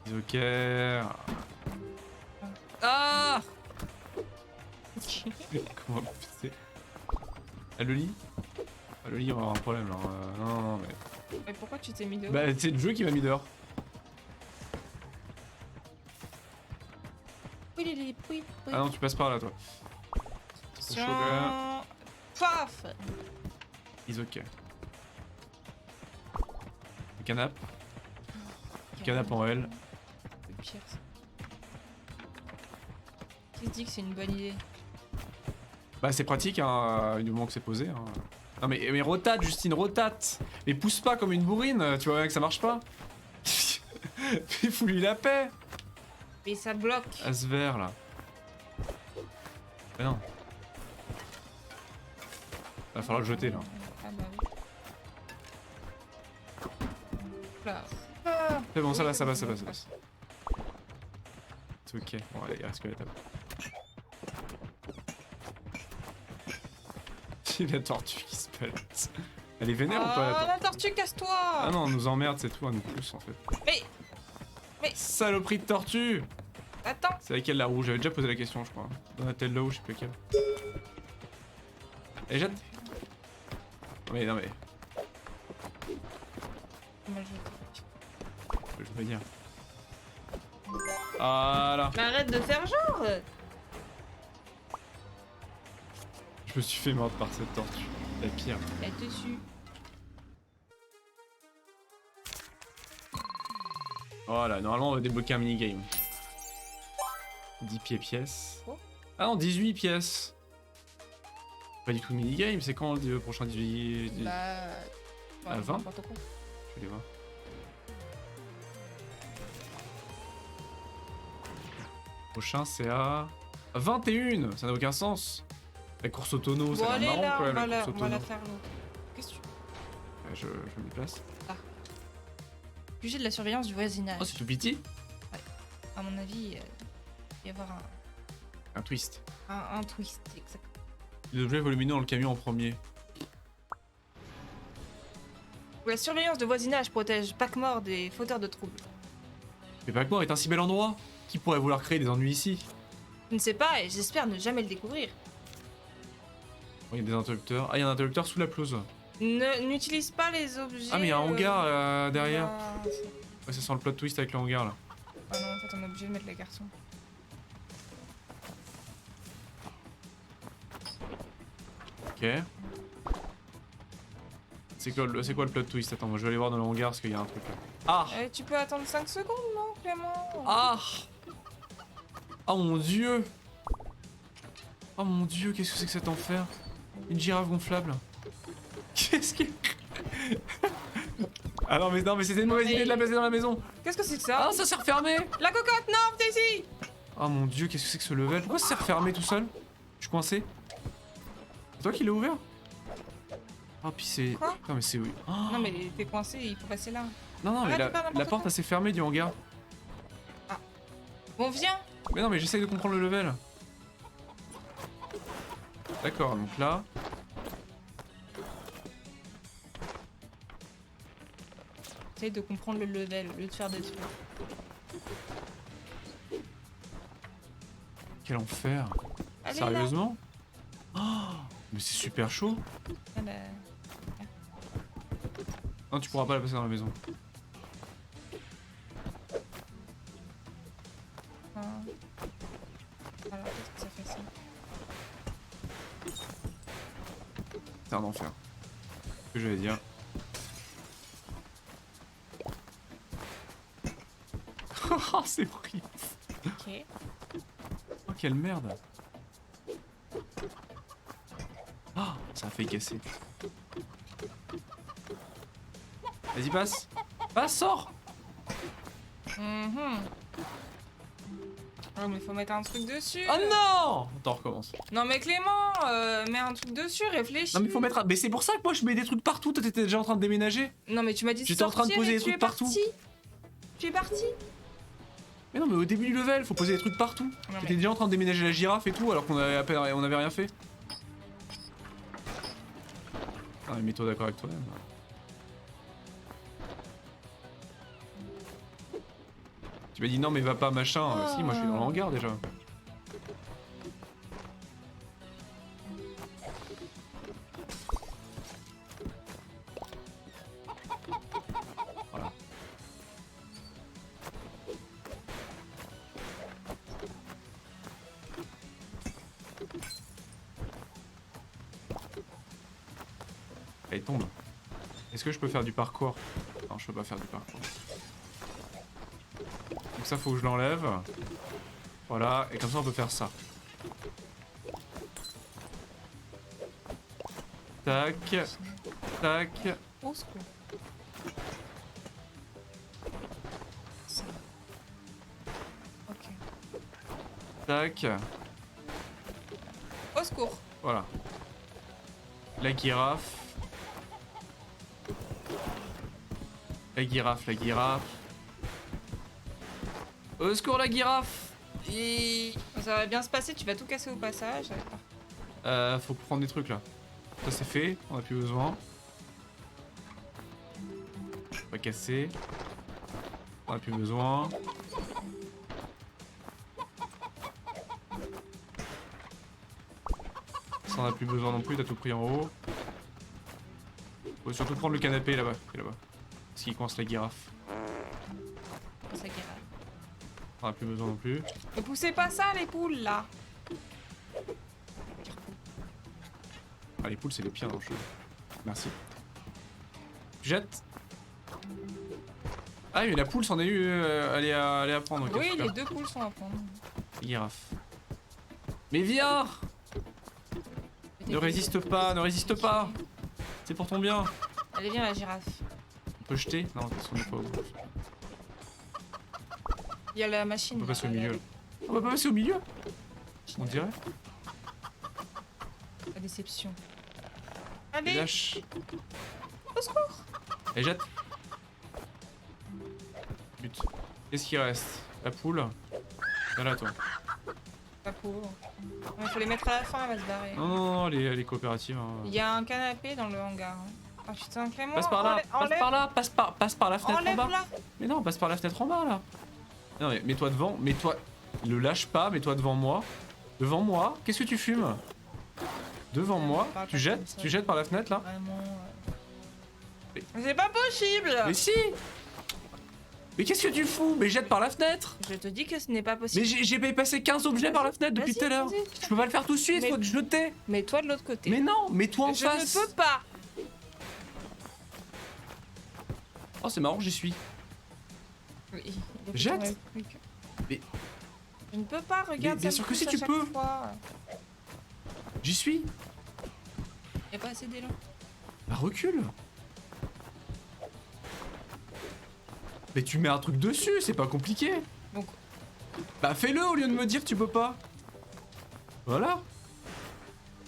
Joker. Ah. Comment c'est Ah le lit Ah le lit on va avoir un problème là. Non mais... Mais pourquoi tu t'es mis dehors? Bah c'est le jeu qui m'a mis dehors. Oui. Ah non tu passes par là toi. C'est chaud quand même. Paf. Is ok. Le canap. Le canap en L. Le pire ça. Qui se dit que c'est une bonne idée? Bah c'est pratique hein, du moment que c'est posé. Hein. Non mais rotate Justine, rotate. Mais pousse pas comme une bourrine, tu vois bien que ça marche pas. Mais fous-lui la paix. Mais ça bloque. À ce vert là. Mais non. Va falloir le jeter là. Ah bah oui. Là. C'est bon, ça va. C'est ok. Bon, allez, il reste que la table. J'ai la tortue qui se balance. Elle est vénère ou pas Ah, la tortue, casse-toi. Ah non, on nous emmerde, c'est tout, on nous pousse en fait. Mais Saloperie de tortue. attends. C'est laquelle la rouge? J'avais déjà posé la question, je crois. Donatello, je sais plus laquelle. Allez, jette. Non mais... Je veux dire. Ah là. Mais arrête de faire genre. Je me suis fait mordre par cette tortue. La pire. Elle te dessus. Voilà, normalement on va débloquer un minigame. 10 pièces. Oh. Ah non, 18 pièces. Pas du tout minigame, c'est quand le prochain 18... Bah. À 20? n'importe quoi. Je vais les voir. Prochain c'est à 21. Ça n'a aucun sens. La course au tonneau, ça Bon, a allez l'air marrant là, quand on même, va la la course au on va la tonneau. faire l'autre. Qu'est-ce que tu. Ouais, je me déplace. Sujet de la surveillance du voisinage. Oh, c'est tout petit. À mon avis, il va y avoir Un twist. un twist, exact. Les objets volumineux dans le camion en premier. La surveillance de voisinage protège Pac-Mort des fauteurs de troubles. Mais Pac-Mort est un si bel endroit. Qui pourrait vouloir créer des ennuis ici? Je ne sais pas et j'espère ne jamais le découvrir. Oh, il y a des interrupteurs. Ah, il y a un interrupteur sous la pelouse. N'utilise pas les objets. Ah, mais il y a un hangar derrière. Ah, Ouais, ça sent le plot twist avec le hangar là. ah non, en fait, on est obligé de mettre les garçons. Ok. C'est quoi le plot twist? Attends, moi je vais aller voir dans le hangar parce qu'il y a un truc là. Ah! Tu peux attendre 5 secondes, non, Clément? Ah! Oh mon dieu! Oh mon dieu, qu'est-ce que c'est que cet enfer? Une girafe gonflable. Qu'est-ce que... Ah non mais c'était une mauvaise idée de la placer dans la maison. Qu'est-ce que c'est que ça? Ah ça s'est refermé. La cocotte, non, venez ici! Oh mon dieu, qu'est-ce que c'est que ce level? Pourquoi ça s'est refermé tout seul? Je suis coincé. C'est toi qui l'as ouvert? Oh puis c'est... Quoi? Non mais c'est... Oh. Non, mais t'es coincé, il faut passer là. Non mais Arrête de faire n'importe la porte quoi. elle s'est fermée du hangar. Bon, viens! Mais non mais j'essaye de comprendre le level. D'accord, donc là... Essaye de comprendre le level au lieu de faire des trucs. Quel enfer. Allez, Sérieusement? Oh, mais c'est super chaud. là. Là. Non, tu pourras pas la passer dans la maison. Ah. Alors, qu'est-ce que ça fait ça? C'est un enfer. Ce que je vais dire. Oh, c'est horrible. Ok. Oh, quelle merde. Oh, ça a fait casser. Vas-y, passe. Passe, sors. Oh, mais faut mettre un truc dessus. Oh non. Attends, on recommence. Non mais Clément, mets un truc dessus, réfléchis. Non, mais faut mettre un... Mais c'est pour ça que moi, je mets des trucs partout. Toi, t'étais déjà en train de déménager. Non mais tu m'as dit de J'étais en train de sortir poser et des trucs tu es partout. parti. Tu es parti. Mais non, mais au début du level, faut poser des trucs partout. Non, J'étais mais- déjà en train de déménager la girafe et tout, alors qu'on avait, on avait rien fait. Ah, mais mets-toi d'accord avec toi-même. Tu m'as dit non, mais va pas, machin. Si, moi je suis dans le hangar déjà. Voilà. Elle tombe. Est-ce que je peux faire du parcours? Non, je peux pas faire du parcours. Donc ça, faut que je l'enlève. Voilà, et comme ça, on peut faire ça. Tac. Tac. Au secours. Ça. Ok. Tac. Au secours. Voilà. La girafe. La girafe, la girafe. Au secours, la girafe. Ça va bien se passer, tu vas tout casser au passage. Faut prendre des trucs là. Ça c'est fait, on a plus besoin. On va casser. On a plus besoin. Ça on a plus besoin non plus, t'as tout pris en haut. Faut surtout prendre le canapé là-bas. Là-bas. Parce qu'il coince la girafe. Ça guérit. On a plus besoin non plus. Ne poussez pas ça, les poules, là. Ah, les poules c'est les pires dans le jeu. Merci. Jette. Ah mais la poule s'en est eu, elle est à prendre. ok, Oui, super. les deux poules sont à prendre. Girafe. Mais viens! Ne résiste pas, ne résiste pas! C'est pour ton bien! Allez, viens, la girafe. On peut jeter? Non, parce qu'on est pas au bout. Il y a la machine. On peut là. passer au milieu. On va pas passer au milieu? On dirait. La déception. Et Allez, lâche. au secours. Et jette. But. Qu'est-ce qui reste? La poule. Viens là, toi. Pas pour. Il faut les mettre à la fin, elle va se barrer. Non, non, non, elle est coopérative. Hein. Il y a un canapé dans le hangar. Oh putain, Clément. Passe par là, passe par là, passe par la fenêtre en bas. Enlève-la. Mais non, passe par la fenêtre en bas là. Non mais mets-toi devant, mets-toi. Le lâche pas, mets-toi devant moi. Devant moi. Qu'est-ce que tu fumes? Devant moi. parle Tu pas jettes, comme ça. tu jettes par la fenêtre là. Vraiment. Mais- C'est pas possible. Mais si. Mais qu'est-ce que tu fous? Mais jette par la fenêtre. Je te dis que ce n'est pas Mais possible. j'ai passé 15 objets par la fenêtre depuis Vas-y, tout à l'heure. vas-y. Je peux pas le faire tout de suite, Mais- faut que je le tais. Mets-toi de l'autre côté. Mais non, mets-toi en je face. ne peux pas. Oh c'est marrant, j'y suis. Oui, il est Jette. dans le truc. Mais- Je ne peux pas, regarde. bien ça sûr me que si, pousse à tu chaque peux. fois. J'y suis. Y a pas assez d'élan. Bah recule. Mais tu mets un truc dessus, c'est pas compliqué. Donc, Bah fais-le au lieu de me dire que tu peux pas. Voilà.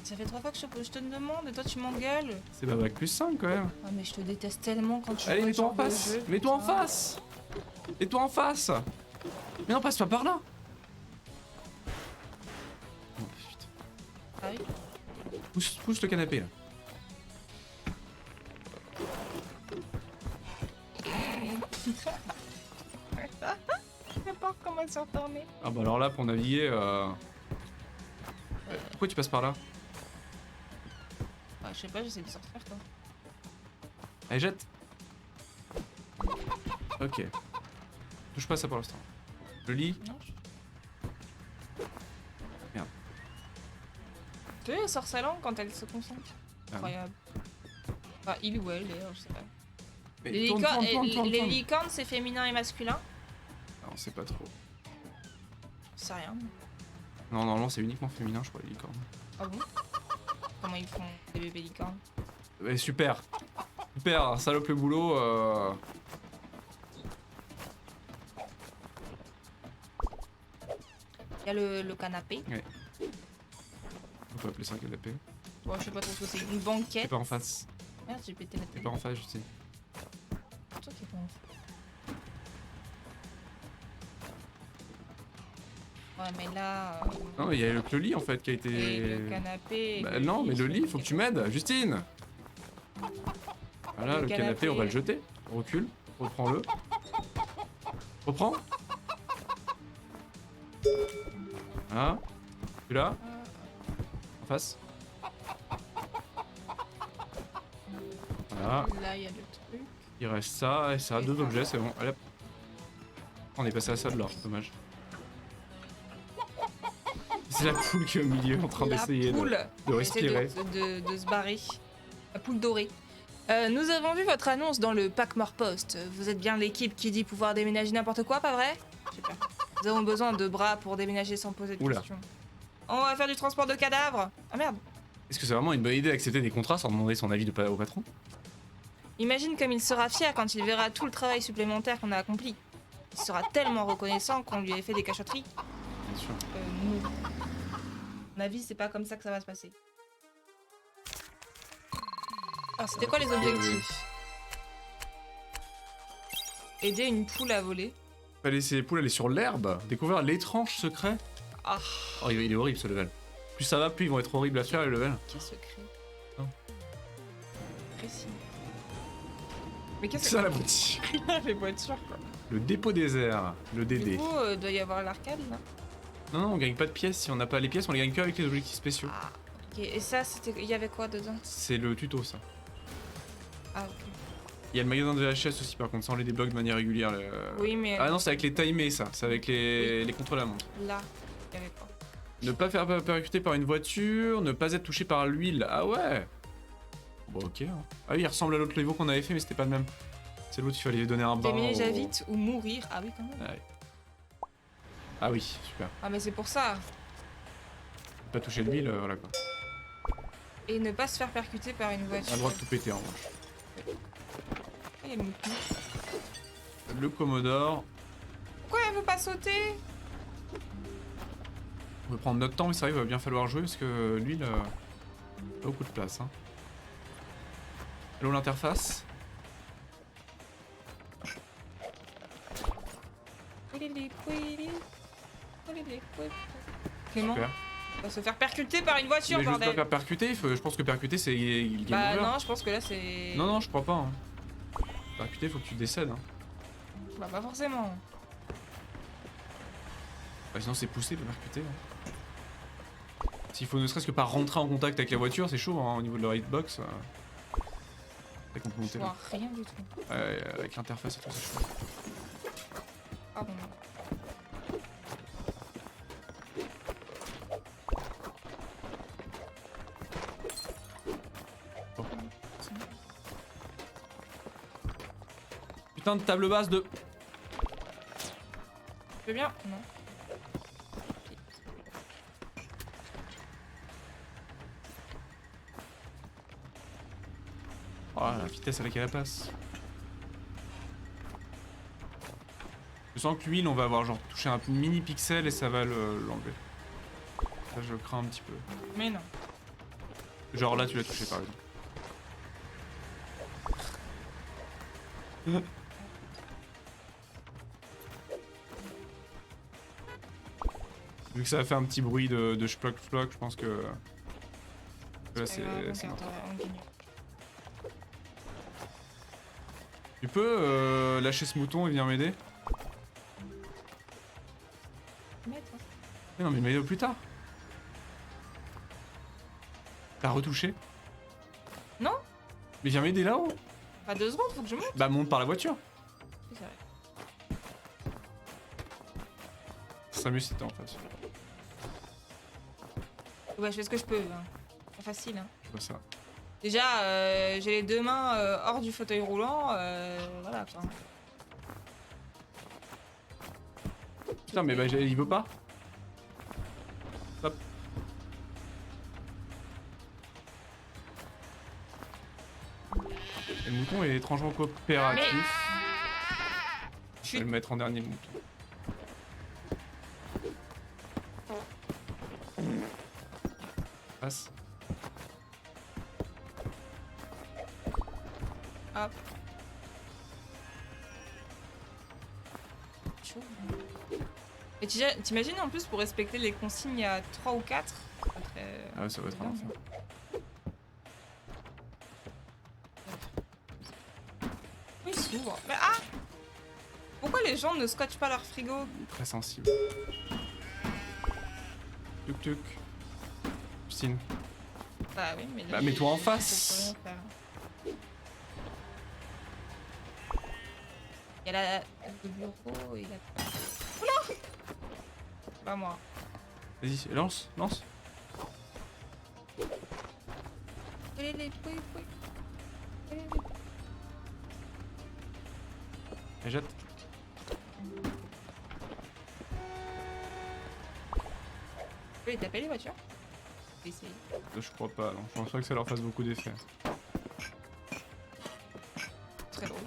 ça fait 3 fois que je te demande et toi tu m'engueules. C'est bah bac plus 5 quand même. Ah mais je te déteste tellement quand tu Allez, joues à mets-toi en ce genre de face. jeu, Mets-toi en putain. face. Mets-toi en face. Mais non, passe pas par là. Oh, putain. Ah oui. Pousse le canapé là. Je sais pas comment se retourner. Ah bah alors là pour naviguer. Pourquoi tu passes par là? Ah, je sais pas, j'essaie de sortir quoi. Allez jette. Ok. Touche pas ça pour l'instant. Je lis. Non, Merde. Tu vois, elle sort sa langue quand elle se concentre. Ah oui. Incroyable. Enfin, il ou elle, d'ailleurs, je sais pas. Mais Les tourne, licornes, tourne, tourne, tourne, les tourne. licornes, c'est féminin et masculin? Ah, on sait pas trop. Je sais rien. Non, normalement c'est uniquement féminin, je crois, les licornes. Ah bon? Comment ils font des bébés licornes? Ouais, super. Super, salope le boulot. Il y a le canapé. On peut appeler ça un canapé. Bon, je sais pas trop ce que c'est. Une T'es banquette. pas en face. Merde, j'ai pété la T'es tête. pas en face, je sais. Toi qui es pas en face. Ouais, mais là. Non, mais il y a que le lit en fait qui a été. Et le canapé. Bah non, mais le lit, faut que tu m'aides, Justine. Voilà, Le le canapé, canapé. on va le jeter. Recule, reprends-le. Reprends. Voilà. Tu là en face. Voilà. Là, il y a le truc. Il reste ça et ça. Et Deux ça. objets, c'est bon. Allez hop. On est passé à ça de l'or, dommage. C'est la poule qui est au milieu en train La d'essayer poule. de respirer. Essaie de se barrer. La poule dorée. Nous avons vu votre annonce dans le Packmore Post. Vous êtes bien l'équipe qui dit pouvoir déménager n'importe quoi, pas vrai? Super. Nous avons besoin de bras pour déménager sans poser de Oula. questions. On va faire du transport de cadavres. Ah merde. Est-ce que c'est vraiment une bonne idée d'accepter des contrats sans demander son avis au patron? Imagine comme il sera fier quand il verra tout le travail supplémentaire qu'on a accompli. Il sera tellement reconnaissant qu'on lui ait fait des cachotteries. Bien sûr. Non. À mon avis, c'est pas comme ça que ça va se passer. Alors, c'était quoi les objectifs? Aider une poule à voler. Fallait laisser les poules aller sur l'herbe, découvrir l'étrange secret. Ah, Oh, il est horrible ce level. Plus ça va, plus ils vont être horribles à faire les levels. quel secret. Non. Précis. Mais qu'est-ce C'est ça la boutique. que les voitures quoi? Le dépôt désert, le Du DD. coup, doit y avoir l'arcade là. Non, non, on gagne pas de pièces. Si on n'a pas les pièces, on les gagne que avec les objectifs spéciaux. Ah, ok. Et ça, c'était. Il y avait quoi dedans? C'est le tuto ça. Ah, ok. Il y a le magasin de VHS aussi par contre, sans les débloque de manière régulière. Oui, mais Ah non, c'est avec les timés ça, c'est avec les contre la montre. là, il y avait quoi? Ne pas faire percuter par une voiture, ne pas être touché par l'huile. Ah ouais. Bon ok. Hein. Ah oui, il ressemble à l'autre niveau qu'on avait fait mais c'était pas le même. C'est l'autre, il fallait lui donner un bain. Déménager vite ou mourir. Ah oui, quand même. Ouais. Ah oui, super. Ah, mais c'est pour ça. Pas toucher l'huile, voilà quoi. Et ne pas se faire percuter par une On voiture. a le droit de tout péter en revanche. Il y a le mouton. Le Commodore. Pourquoi elle veut pas sauter? On va prendre notre temps, mais c'est vrai qu'il va bien falloir jouer parce que l'huile, pas beaucoup de place. Hein. Hello l'interface. Clément Super. va se faire percuter par une voiture, Mais je veux pas bordel. faire percuter, je pense que percuter c'est game Bah over. non, je pense que là c'est. Non, non, je crois pas. Hein. Percuter, faut que tu décèdes. Hein. Bah pas forcément. Bah, sinon c'est poussé de percuter. Hein. S'il faut ne serait-ce que pas rentrer en contact avec la voiture, c'est chaud hein, au niveau de leur hitbox. C'est qu'on peut Je monter là. vois rien du tout. Avec l'interface et tout, c'est chaud. Ah bon. Putain de table basse de. Tu veux bien? Non. Oh la vitesse à laquelle elle passe. Je sens que l'huile, on va avoir genre touché un mini pixel et ça va l'enlever. Ça, je crains un petit peu. Mais non. Genre là, tu l'as touché par exemple. Vu que ça a fait un petit bruit de schplock, je pense que. Là, c'est. mort. Tu peux lâcher ce mouton et venir m'aider? Mais non, mais m'aider plus tard. T'as retouché? Non. Mais viens m'aider là-haut. Pas 2 secondes, faut que je monte. Bah monte par la voiture. Oui, c'est vrai. Ça serait mieux si t'étais en face. Ouais, je fais ce que je peux. Hein. C'est facile. Hein. Je vois ça. Déjà, j'ai les deux mains hors du fauteuil roulant, voilà quoi. Putain, mais bah, il veut pas. Hop. Et le mouton est étrangement coopératif. Je vais le mettre en dernier, le mouton. Passe. Hop. Chaud. Et t'imagines en plus pour respecter les consignes à 3 ou 4? Ah ouais, ça va être un enfer. Oui, il s'ouvre. Mais ah! Pourquoi les gens ne scotchent pas leur frigo? Très sensible. Tuk tuk. Justine. Bah oui, mais... Bah mets-toi en face. Il y a le bureau et la... Oula! Pas moi. Vas-y, lance, lance. Allez, Et jette. Tu peux les taper les voitures? Je vais essayer. Je crois pas, non. Je pense pas que ça leur fasse beaucoup d'effet. Très drôle.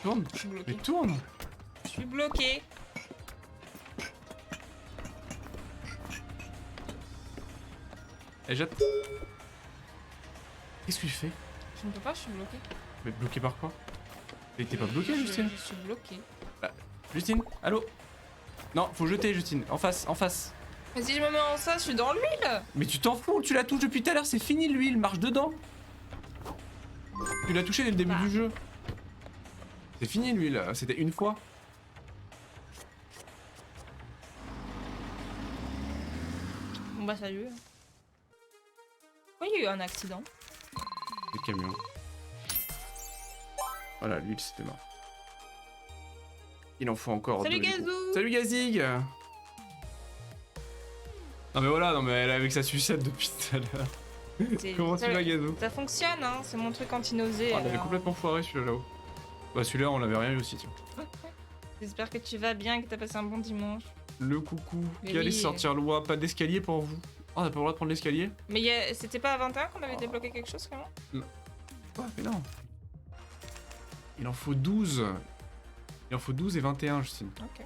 Tourne. Je suis bloqué. Mais tourne. Je suis bloqué. Et jette. Qu'est-ce que tu fais? Je ne peux pas, je suis bloqué. Mais bloqué par quoi? T'es pas bloqué, Justine? Je suis bloqué. Justine, allô? Non, faut jeter, Justine. En face, en face. Mais si je me mets en ça, je suis dans l'huile. Mais tu t'en fous, tu la touches depuis tout à l'heure, c'est fini l'huile, marche dedans. Tu l'as touché dès le début du jeu. C'est fini l'huile, c'était une fois. Bon bah salut. Pourquoi il y a eu un accident? Des camions. Voilà, l'huile c'était mort. Il en faut encore Salut deux, du coup. Gazou. Salut Gazig. Non mais voilà, non mais elle est avec sa sucette depuis tout à l'heure. Comment tu vas Gazou? Ça fonctionne, hein, c'est mon truc anti-nausée. On avait complètement foiré celui-là là-haut. Bah celui-là on l'avait rien eu aussi tiens. J'espère que tu vas bien et que t'as passé un bon dimanche. Le coucou, Mais qui allait oui. sortir loi, pas d'escalier pour vous. Oh, on a pas le droit de prendre l'escalier? Mais c'était pas à 21 qu'on avait débloqué quelque chose quand même? Ouais, mais non. Il en faut 12. Il en faut 12 et 21, Justine. Ok.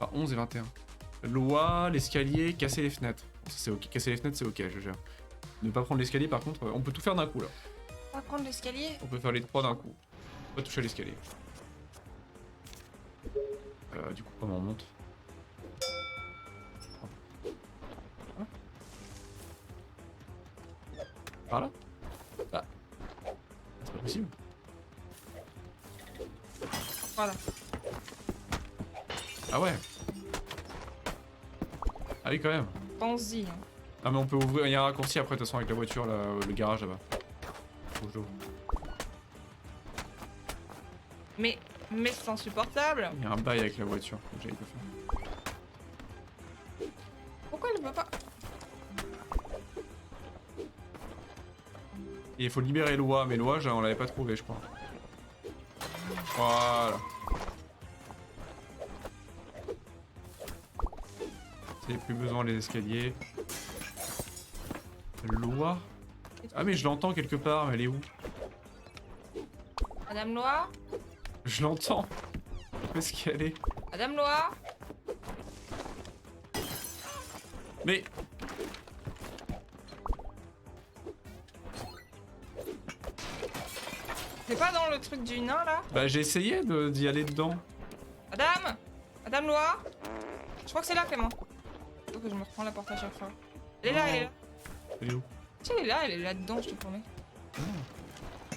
Enfin, 11 et 21. Loi, l'escalier, casser les fenêtres. Bon, ça c'est ok. Casser les fenêtres, c'est ok, je gère. Ne pas prendre l'escalier, par contre, on peut tout faire d'un coup là. On va prendre l'escalier. On peut faire les 3 d'un coup. On va toucher à l'escalier. Du coup, comment on monte? Par là? Ah. C'est pas possible. Voilà. Ah ouais. Ah oui, quand même. Pense-y. Hein. Ah mais on peut ouvrir, il y a un raccourci après de toute façon avec la voiture, là, le garage là-bas. Bonjour. Mais c'est insupportable. Il y a un bail avec la voiture, faut que j'aille le faire. Pourquoi elle veut pas? Et il faut libérer Loi, mais Loi, on l'avait pas trouvé je crois. Voilà. C'est plus besoin les escaliers. Loi. Ah mais je l'entends quelque part, mais elle est où? Madame Loire? Je l'entends. Où est-ce qu'elle est? Madame Loire? Mais... C'est pas dans le truc du nain là? Bah j'ai essayé d'y aller dedans. Madame? Madame Loire? Je crois que c'est là Clément. Faut que je me reprends la porte à chaque fois. Elle est là, elle est là. Elle est où? Si elle est là-dedans, je te promets.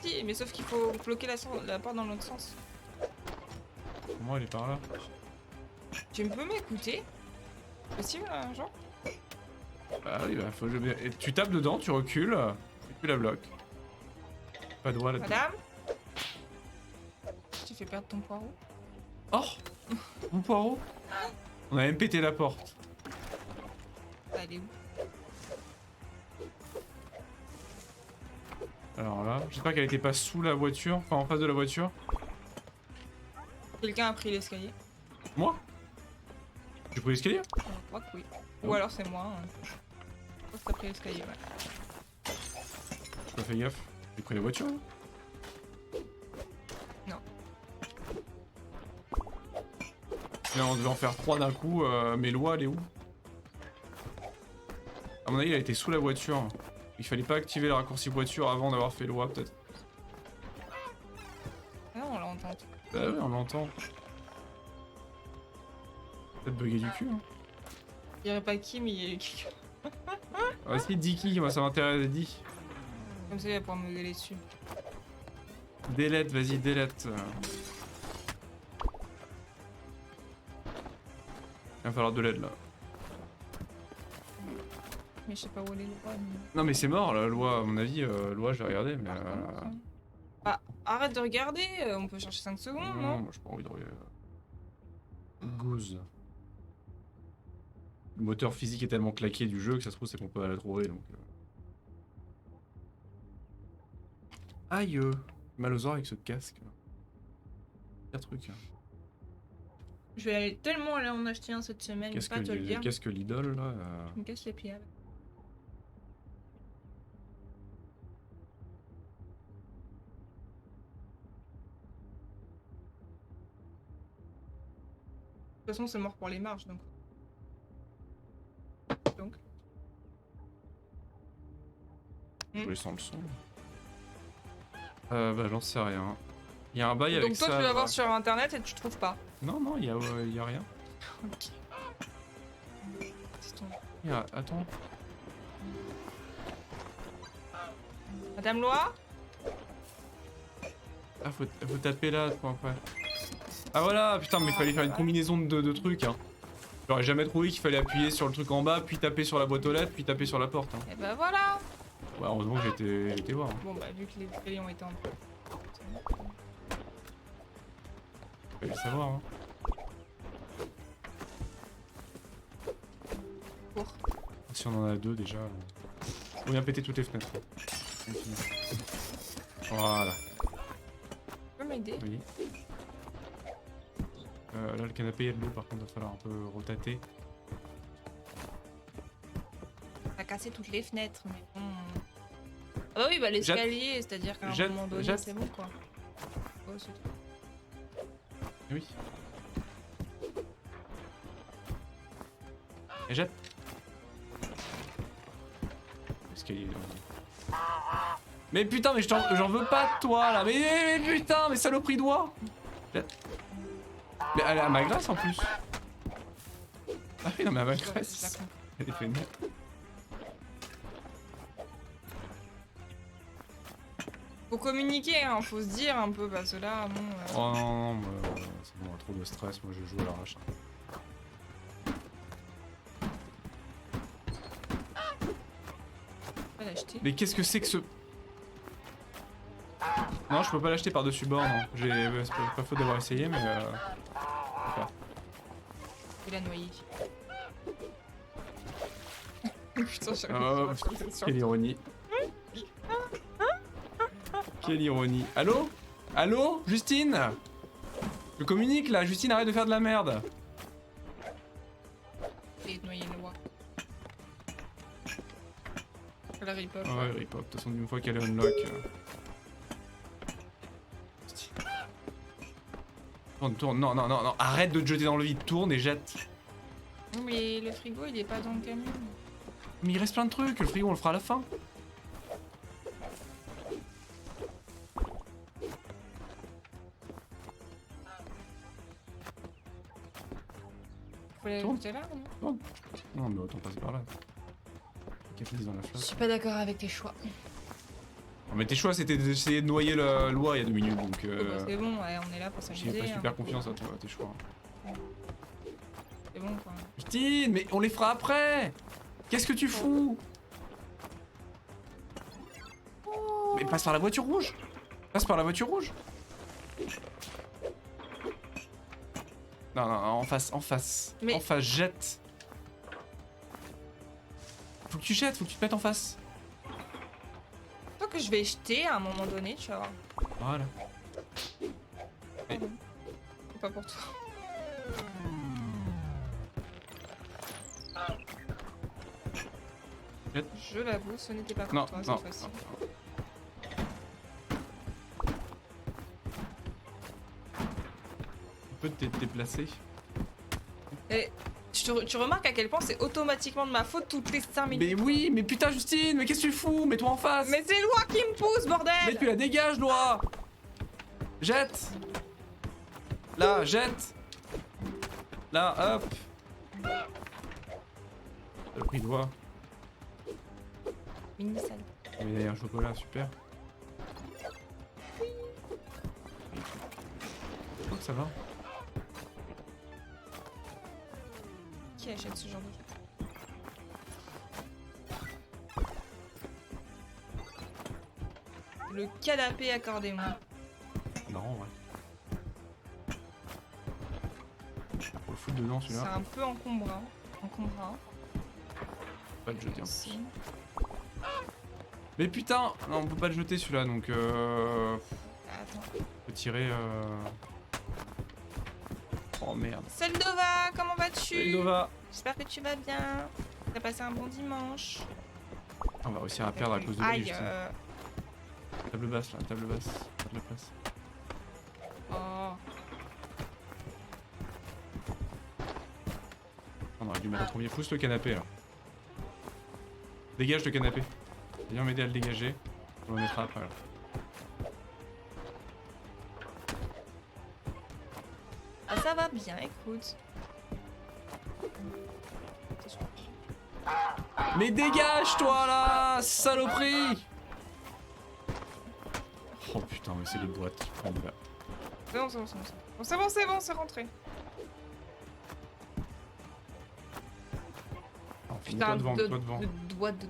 Si, mais sauf qu'il faut bloquer la porte dans l'autre sens. Comment elle est par là? Tu peux m'écouter? Possible, genre? Bah oui, bah faut que je... Et tu tapes dedans, tu recules, et tu la bloques. Pas de doigt là-dedans. Madame? Tu fais perdre ton poireau? Oh! Mon poireau! On a même pété la porte. Elle est où? Alors là, j'espère qu'elle était pas sous la voiture, enfin en face de la voiture. Quelqu'un a pris l'escalier. Moi? J'ai pris l'escalier? Je crois que oui. Ou alors c'est moi. Je crois que t'as pris l'escalier, ouais. J'ai pas fait gaffe. J'ai pris la voiture hein. Non. Mais on devait en faire 3 d'un coup, mais Loi elle est où? À mon avis, il a été sous la voiture. Il fallait pas activer le raccourci voiture avant d'avoir fait Loi, peut-être. Non, on l'entend. Bah oui, on l'entend. Peut-être bugger du cul. Hein. Il y aurait pas qui, mais il y a quelqu'un. Ah si, Dicky, moi ça m'intéresse, dis. Comme ça, il va pouvoir me gueuler dessus. Delete, vas-y, delete. Il va falloir de l'aide là. Mais je sais pas où elle est, Loi. Non mais c'est mort la Loi, à mon avis, Loi je vais regarder, mais... Ah, arrête de regarder, on peut chercher 5 secondes, non? moi j'ai pas envie de regarder. Goose. Le moteur physique est tellement claqué du jeu que ça se trouve c'est qu'on peut la trouver donc... Aïe mal aux oreilles avec ce casque. Pire truc. Je vais aller tellement aller en acheter un cette semaine, Qu'est-ce pas te le dire. que l'idole là Je me casse les pieds avec. De toute façon, c'est mort pour les marges, donc. Je voulais sans le son. Bah j'en sais rien. Il y a un bail avec Donc toi, ça. tu vas voir sur internet et tu trouves pas. Non, non, il y a rien. Ok. Attends. Madame Loa? Ah, faut taper là, quoi, après. Ah voilà, putain, mais il fallait faire une combinaison de trucs, hein. J'aurais jamais trouvé qu'il fallait appuyer sur le truc en bas, puis taper sur la boîte aux lettres, puis taper sur la porte. Hein. Et bah voilà. Ouais, heureusement que j'ai été voir. Hein. Bon bah vu que les escaliers ont été en... Fallait le savoir, hein. Pour. Si on en a 2 déjà. Faut bien péter toutes les fenêtres. Voilà. Tu peux m'aider? Oui. Là, le canapé, il y a de l'eau, par contre, il va falloir un peu retater. T'as cassé toutes les fenêtres, mais bon... Ah bah oui, bah l'escalier, c'est-à-dire qu'à un moment donné, c'est bon, quoi. Oh, c'est tout. Oui. Et jette. L'escalier... Mais putain, mais j'en veux pas de toi, là. Mais putain, mais saloperie de doigt. Jette. Mais elle est à ma graisse en plus. Ah oui, non, mais à ma graisse. Elle est fait net. Faut communiquer, hein, faut se dire un peu, parce que là, bon... Oh non, non, c'est bon, trop de stress, moi je joue à l'arrache. Pas l'acheter. Mais qu'est-ce que c'est que ce... Non, je peux pas l'acheter par-dessus bord, non. C'est pas faute d'avoir essayé, mais... Il a noyé. Putain, j'ai Oh, quelle ironie. Quelle ironie. Allô? Allô? Justine? Je communique là, Justine, arrête de faire de la merde. Il est noyé le roi. La rip-hop. Ouais, rip-hop, de toute façon, une fois qu'elle est unlock... Tourne, non, non, non, non, arrête de te jeter dans le vide, tourne et jette. Non mais le frigo il est pas dans le camion. Mais il reste plein de trucs, le frigo on le fera à la fin. Faut aller ajouter là, non? Non, mais autant passer par là. Catalyse dans la Je flotte. suis pas d'accord avec tes choix. Non, mais tes choix c'était d'essayer de noyer la loi il y a 2 minutes donc. Oh, bah, c'est bon, ouais, on est là pour J'ai s'amuser. pas super hein. confiance à toi, tes choix. C'est bon quoi. Justine, mais on les fera après. Qu'est-ce que tu fous? Mais passe par la voiture rouge. Passe par la voiture rouge. Non, non, en face, en face. Mais- En face, jette. Faut que tu jettes, faut que tu te mettes en face. Toi que je vais jeter à un moment donné, tu vois. Voilà. C'est pas pour toi. Je l'avoue, ce n'était pas pour Non, toi non, cette fois-ci. non. Tu peux te déplacer. Et tu remarques à quel point c'est automatiquement de ma faute toutes les 5 minutes. Mais oui, mais putain Justine, mais qu'est-ce que tu fous? Mets-toi en face. Mais c'est Loi qui me pousse, bordel! Mais tu la dégages, Loi. Jette. Là, jette. Là, hop. T'as pris Loi. Mini salle. Mais il y a un chocolat, super. Je crois que ça va. Qui achète ce genre de choses? Le canapé accordez-moi. Non, ouais. Faut le foutre dedans C'est celui-là. un peu encombrant. Encombrant. Pas le jeter en plus. Si. Mais putain, non, on peut pas le jeter celui-là donc Attends. faut tirer. Oh merde. Salut Dova, comment vas-tu? Salut Nova. J'espère que tu vas bien. T'as passé un bon dimanche. On va réussir à perdre à cause de la Aïe. Justine. Table basse là, table basse. Table basse. Oh. On aurait dû mettre en premier. Pousse le canapé là. Dégage le canapé. Viens m'aider à le dégager. On le mettra après là. Ah, ça va bien, écoute. Mais dégage toi là, saloperie! Oh putain, mais c'est les boîtes qui prennent là. C'est bon, c'est bon, c'est bon. C'est bon, c'est bon, c'est rentré. Oh, Putain, mets-toi devant, de mets-toi devant. doigt de...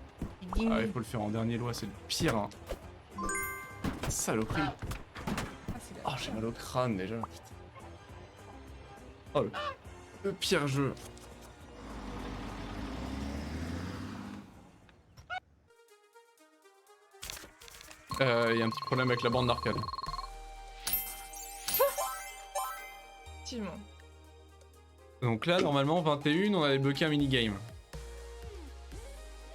Ah, il faut le faire en dernier, Loi, c'est le pire. Hein. Saloperie. Ah, c'est là. Oh, j'ai mal au crâne déjà. Putain. Oh, le pire jeu. Il y a un petit problème avec la bande d'arcade. Effectivement. Donc là, normalement, 21, on avait bloqué un minigame.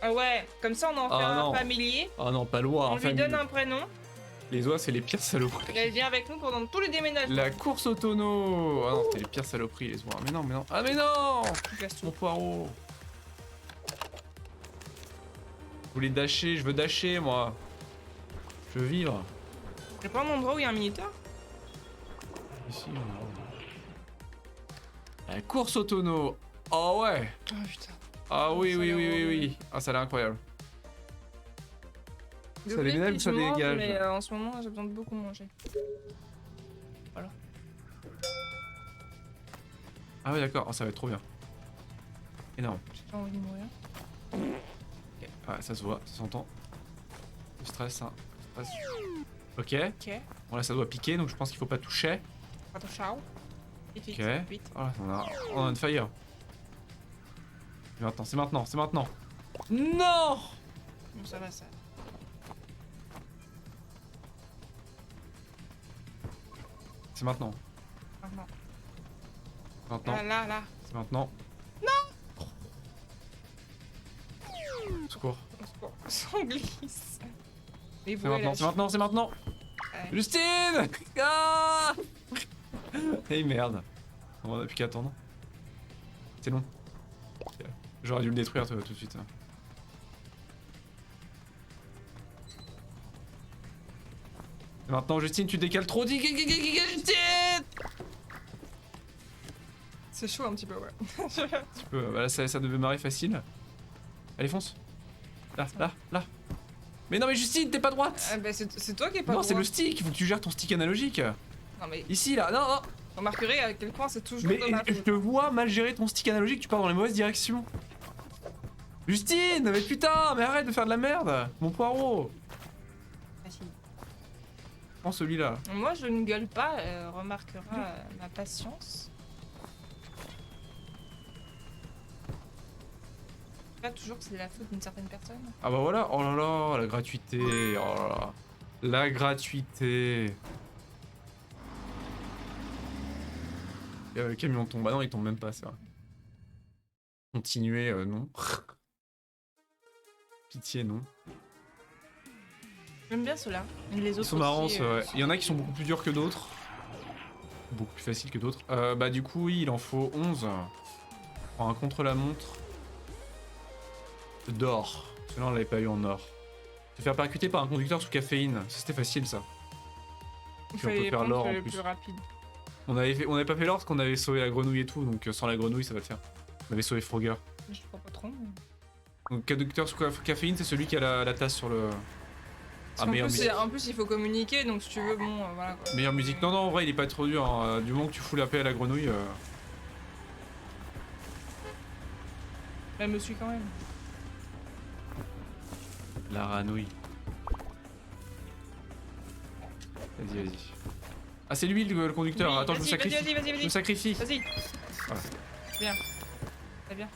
Ah ouais, comme ça on en fait Ah, un non. familier. Oh non, pas Loi, On enfin. lui donne un prénom. Les oies, c'est les pires saloperies. Et elle vient avec nous pendant tous les déménagements. La course au tonneau. Ah non, c'était les pires saloperies, les oies. Mais non, mais non. Ah, mais non! Mon poireau. Je voulais dasher, je veux dasher, moi. Je veux vivre. Y'a pas un endroit où il y a un minuteur? Ici, la course au tonneau. Oh ouais. Oh putain. Ah oui, Ça a oui, l'air oui, oui, horrible. oui. Ah, ça a l'air incroyable. Je Ça déménage ou ça mange, dégage? Mais en ce moment j'ai besoin de beaucoup manger. Voilà. Ah ouais, d'accord. Oh, ça va être trop bien. Énorme. J'ai pas envie de mourir. Ok. Ouais, ça se voit, ça s'entend. Le stress, hein. Le stress. Ok. Ok. Bon, là, ça doit piquer, donc je pense qu'il faut pas toucher. Attends, ciao. Vite, vite, Ok. vite. Voilà, on a un fire. Maintenant, c'est maintenant, c'est maintenant. Non! Bon, ça va, ça. C'est maintenant. Maintenant. Maintenant. Là, là, là. C'est maintenant. Non! Secours. On s'en glisse. Mais C'est maintenant, c'est maintenant, c'est maintenant. Ouais. Justine! Ah! Hey merde. On a plus qu'à attendre. C'est long. J'aurais dû le détruire tout de suite. Et maintenant, Justine, tu décales trop. Justine! C'est chaud un petit peu, ouais. Tu peux, bah là, ça devait marrer facile. Allez, fonce. Là, là, là. Mais non, mais Justine, t'es pas droite! Ah, bah, c'est toi qui es pas Non, droit. c'est le stick, il faut que tu gères ton stick analogique. Non, mais Ici, là, non, non. vous remarquerez à quel point c'est toujours Mais de ma je faute. te vois mal gérer ton stick analogique, tu pars dans les mauvaises directions. Justine, mais putain, mais arrête de faire de la merde. Mon poireau. Facile. Prends celui-là. Moi, je ne gueule pas, remarquera ma patience. Pas toujours que c'est la faute d'une certaine personne. Ah bah voilà, oh là là, la gratuité, oh là là. La gratuité. Le camion tombe, bah non il tombe même pas, c'est vrai. Continuer, non. Pitié, non. J'aime bien ceux-là. Les autres Ils sont marrants, aussi, c'est vrai. Il y en a qui sont beaucoup plus durs que d'autres. Beaucoup plus faciles que d'autres. Bah du coup, oui, il en faut 11. Pour un contre-la-montre. D'or. Celui-là, on l'avait pas eu en or. Se faire percuter par un conducteur sous caféine. Ça, c'était facile, ça. Il Puis on peut fallait faire prendre l'or en le plus. plus rapide. On avait pas fait l'or parce qu'on avait sauvé la grenouille et tout, donc sans la grenouille, ça va le faire. On avait sauvé Frogger. Je crois pas trop. Donc, conducteur sous caféine, c'est celui qui a la tasse sur le. Parce qu'en plus, en plus, il faut communiquer, donc si tu veux, bon, voilà quoi. Meilleure musique. Non, non, en vrai, il est pas trop dur. Hein. Du moment que tu fous la paix à la grenouille. Elle me suit quand même. La ranouille. Vas-y, vas-y. Ah, c'est lui le conducteur. Oui, Attends, je me sacrifie. Vas-y, Je me sacrifie. Vas-y. Voilà. Bien. Très bien.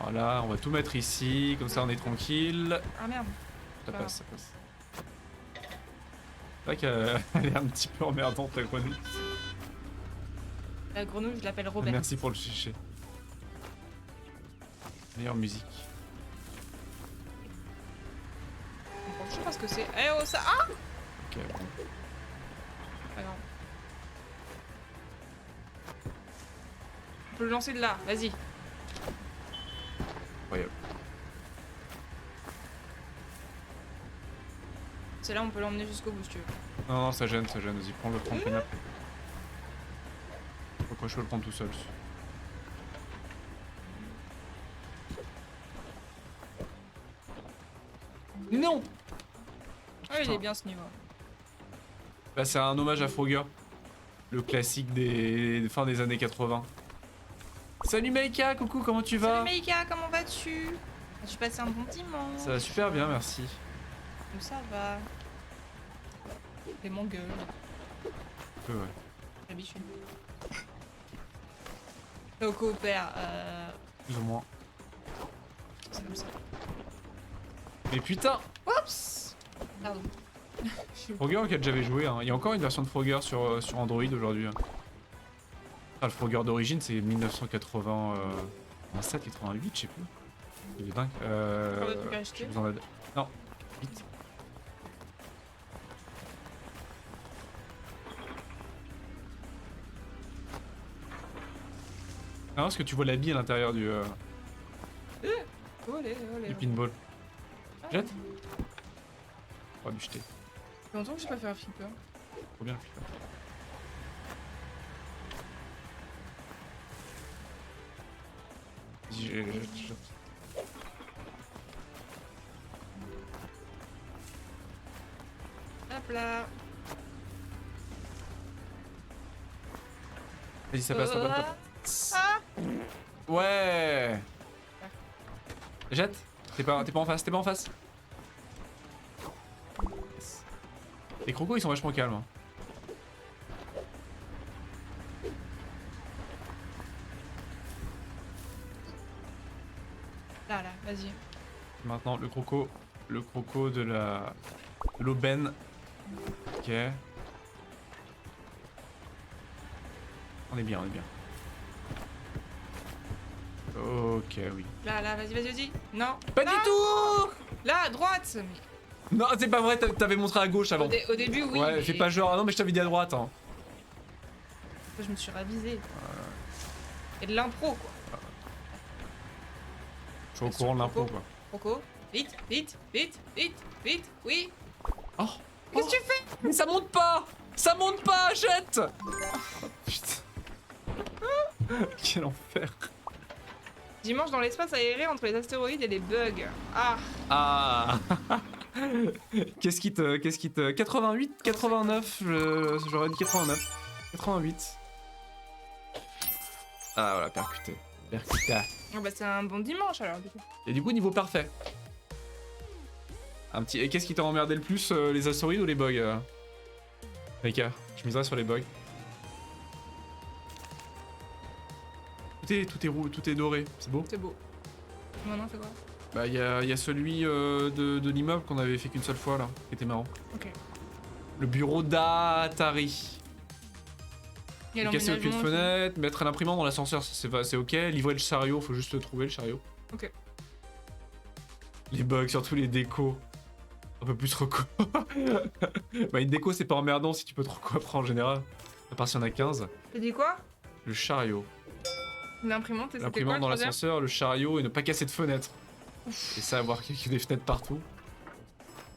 Voilà, on va tout mettre ici. Comme ça, on est tranquille. Ah merde. Ça passe, ça passe. C'est vrai qu'elle est un petit peu emmerdante, la grenouille. La grenouille, je l'appelle Robert. Merci pour le chiché. Meilleure musique. Je sais pas ce que c'est. Eh oh, ça. Ah! Ok, bon. Pas grave. On peut le lancer de là, vas-y. Incroyable. C'est là, on peut l'emmener jusqu'au bout si tu veux. Non, non, ça gêne, ça gêne. Vas-y, prends le canapé. Pourquoi je peux le prendre tout seul? Non! Ah, il est bien ce niveau. Bah, c'est un hommage à Frogger. Le classique des fin des années 80. Salut Maïka, coucou, comment tu vas? Salut Maïka, comment vas-tu? As-tu passé un bon dimanche? Ça va super bien, merci. Où ça va? Et mon gueule, Ouais. d'habitude. Au coopère, Plus ou moins. c'est comme ça. Mais putain! Oups! Pardon. Frogger qui a déjà joué, hein. Il y a encore une version de Frogger sur Android aujourd'hui. Hein. Ah, le Frogger d'origine c'est 1987, 88, je sais plus. Il est dingue. Encore des trucs à acheter? J'ai besoin d'aide. Non, vite. Non, parce que tu vois la bille à l'intérieur du Olé, olé. pinball. Ah, Jette? On va lui jeter. Ça fait longtemps que j'ai pas fait un flipper. Trop bien le flipper. Jette. Hop là. Vas-y, ça passe, ça passe. Ah! Ouais! Jette? T'es pas en face, t'es pas en face. Yes. Les crocos ils sont vachement calmes. Hein. Là, vas-y. Maintenant le croco de l'aubaine. Ok. On est bien, on est bien. Ok, oui. Là, vas-y. Non. Pas non. du tout! Là, à droite. Mais... Non, c'est pas vrai, t'avais montré à gauche avant. Au début, oui. Ouais, mais... fais pas genre, ah non mais je t'avais dit à droite. Hein. Je me suis ravisé. Et de l'impro, quoi. Je suis au courant de l'impro quoi. Croco, vite, oui. Oh! Qu'est-ce que tu fais? Mais ça monte pas! Ça monte pas, jette! Oh, putain. Quel enfer. Dimanche dans l'espace aéré entre les astéroïdes et les bugs. Ah! Ah! Qu'est-ce qui te... 88? 89? J'aurais dit 89. 88. Ah voilà, percuté. Percuta. Ah bah c'est un bon dimanche alors du coup. Et du coup, niveau parfait. Un petit... Et qu'est-ce qui t'a emmerdé le plus, les astéroïdes ou les bugs Rika, je miserais sur les bugs. Tout est doré, c'est beau. C'est beau. Maintenant, c'est quoi? Bah, y a celui de l'immeuble qu'on avait fait qu'une seule fois là, qui était marrant. Ok. Le bureau d'Atari. Il y a Casser aucune l'emménagement aussi. fenêtre, mettre l'imprimante dans l'ascenseur, c'est ok. Livrer le chariot, faut juste le trouver le chariot. Ok. Les bugs, surtout les décos. Un peu plus reco. Bah, une déco, c'est pas emmerdant si tu peux trop quoi prendre en général. À part s'il y en a 15. T'as dit quoi? Le chariot. L'imprimante, c'était quoi L'imprimante le dans troisième? l'ascenseur, le chariot et ne pas casser de fenêtres. Et ça, avoir qu'il y ait des fenêtres partout.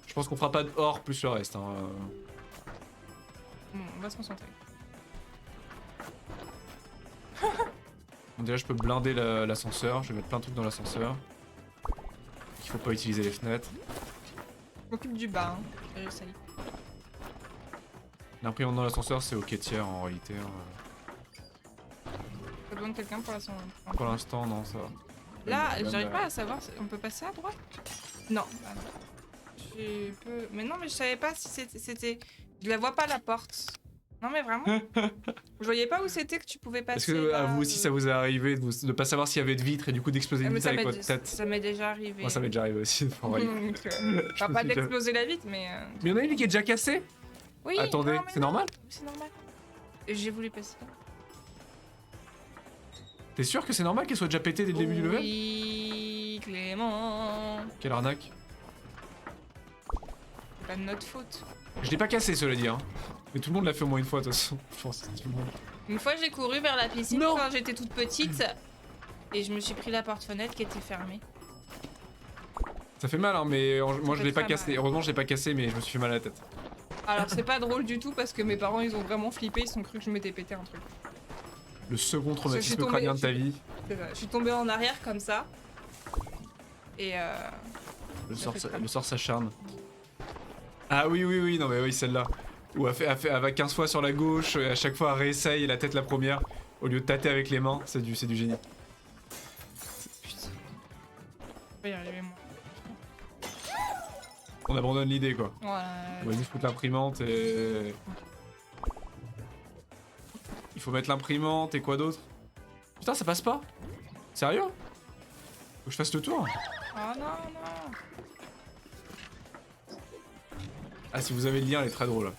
Je pense qu'on fera pas de or plus le reste. Hein. Bon, on va se concentrer. Bon, déjà, je peux blinder l'ascenseur. Je vais mettre plein de trucs dans l'ascenseur. Il faut pas utiliser les fenêtres. Je m'occupe du bas, hein. J'essaye. L'imprimante dans l'ascenseur, c'est ok tiers en réalité. Hein. T'as besoin de quelqu'un pour la son. Pour l'instant, non, ça va. Là, Même, j'arrive pas à savoir. On peut passer à droite? Non. Ah non. Je peux. Mais non, mais je savais pas si c'était. Je la vois pas la porte. Non, mais vraiment. Je voyais pas où c'était que tu pouvais passer. Est-ce que à là, vous aussi ça vous est arrivé de pas savoir s'il y avait de vitres et du coup d'exploser Ah, une mais vitre avec votre tête? ça m'est déjà arrivé. Moi ça m'est déjà arrivé aussi. En vrai. Donc, Je enfin, me pas suis déjà- d'exploser la vitre, mais. Mais il y en a une qui est déjà cassée? Oui. Attendez, non, mais c'est non, normal? C'est normal. J'ai voulu passer. T'es sûr que c'est normal qu'elle soit déjà pétée dès le début du level? Oui, Clément. Quelle arnaque. C'est pas de notre faute. Je l'ai pas cassé cela dit hein. Mais tout le monde l'a fait au moins une fois de toute façon. Je pense que tout le monde. Une fois, j'ai couru vers la piscine Non. quand j'étais toute petite et je me suis pris la porte-fenêtre qui était fermée. Ça fait mal hein mais moi je fait l'ai pas très cassé. mal. Heureusement je l'ai pas cassé mais je me suis fait mal à la tête. Alors, c'est pas drôle du tout parce que mes parents ils ont vraiment flippé, ils ont cru que je m'étais pété un truc. Le second Je traumatisme suis tombée- crânien de ta vie. C'est ça. Je suis tombée en arrière comme ça. Et Le sort s'acharne. Ah oui, non mais oui, celle-là. Où elle va 15 fois sur la gauche, et à chaque fois elle réessaye la tête la première, au lieu de tâter avec les mains, c'est du génie. putain. Je vais y arriver moi. On abandonne l'idée quoi. Voilà. On va juste foutre l'imprimante et... Il faut mettre l'imprimante et quoi d'autre? Putain ça passe pas? Sérieux? Faut que je fasse le tour? Oh non, non. Ah si vous avez le lien elle est très drôle.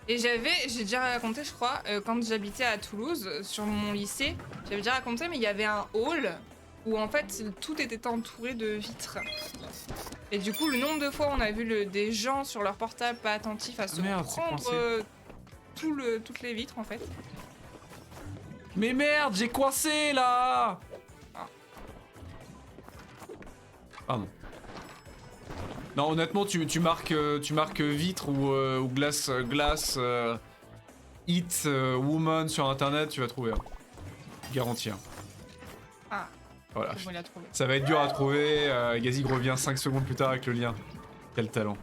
Et j'ai déjà raconté, je crois, quand j'habitais à Toulouse, sur mon lycée, j'avais déjà raconté, mais il y avait un hall où en fait tout était entouré de vitres. Et du coup, le nombre de fois on a vu des gens sur leur portable pas attentifs à se Merde, c'est prendre coincé. toutes les vitres en fait. Mais merde j'ai coincé là! Ah. Pardon. Non honnêtement tu marques vitre ou glace hit woman sur internet tu vas trouver. Hein. Garantie. Hein. Ah, Voilà. c'est bon, il a trouvé. Ça va être dur à trouver. Gazig revient 5 secondes plus tard avec le lien. Quel talent.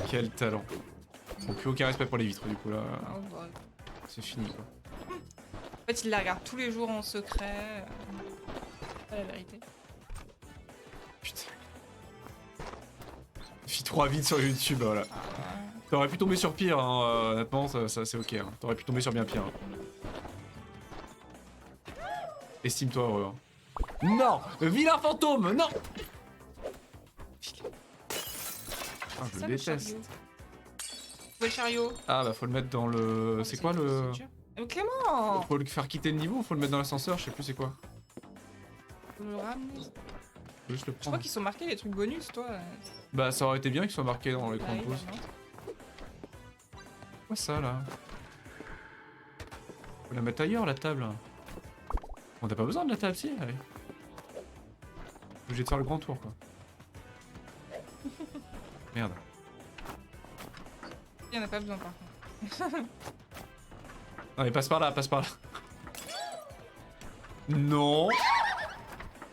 Quel talent. Bon, plus aucun respect pour les vitres du coup là. Oh, bah. C'est fini quoi. En fait, il la regarde tous les jours en secret. C'est pas la vérité. Putain. Fit 3 vides sur YouTube, voilà. Ah, ouais. T'aurais pu tomber sur pire, hein, honnêtement, ça c'est ok. Hein. T'aurais pu tomber sur bien pire. Hein. Estime-toi heureux. Hein. Non! Vilain fantôme! Non! Ah, je Ça, le le déteste. chariot. Où est le chariot? Ah bah faut le mettre dans le... C'est quoi le... Clément! Faut le faire quitter le niveau ou faut le mettre dans l'ascenseur? Je sais plus c'est quoi. Faut le ramener. Faut juste le Je crois prendre. qu'ils sont marqués les trucs bonus, toi. Bah ça aurait été bien qu'il soit marqué dans l'écran Ah de oui, pause. bah, Quoi ça là? Faut la mettre ailleurs la table. On t'as pas besoin de la table si? Allez. Obligé de faire le grand tour quoi. Merde. Il y en a pas besoin par contre. Non mais passe par là, passe par là. Non.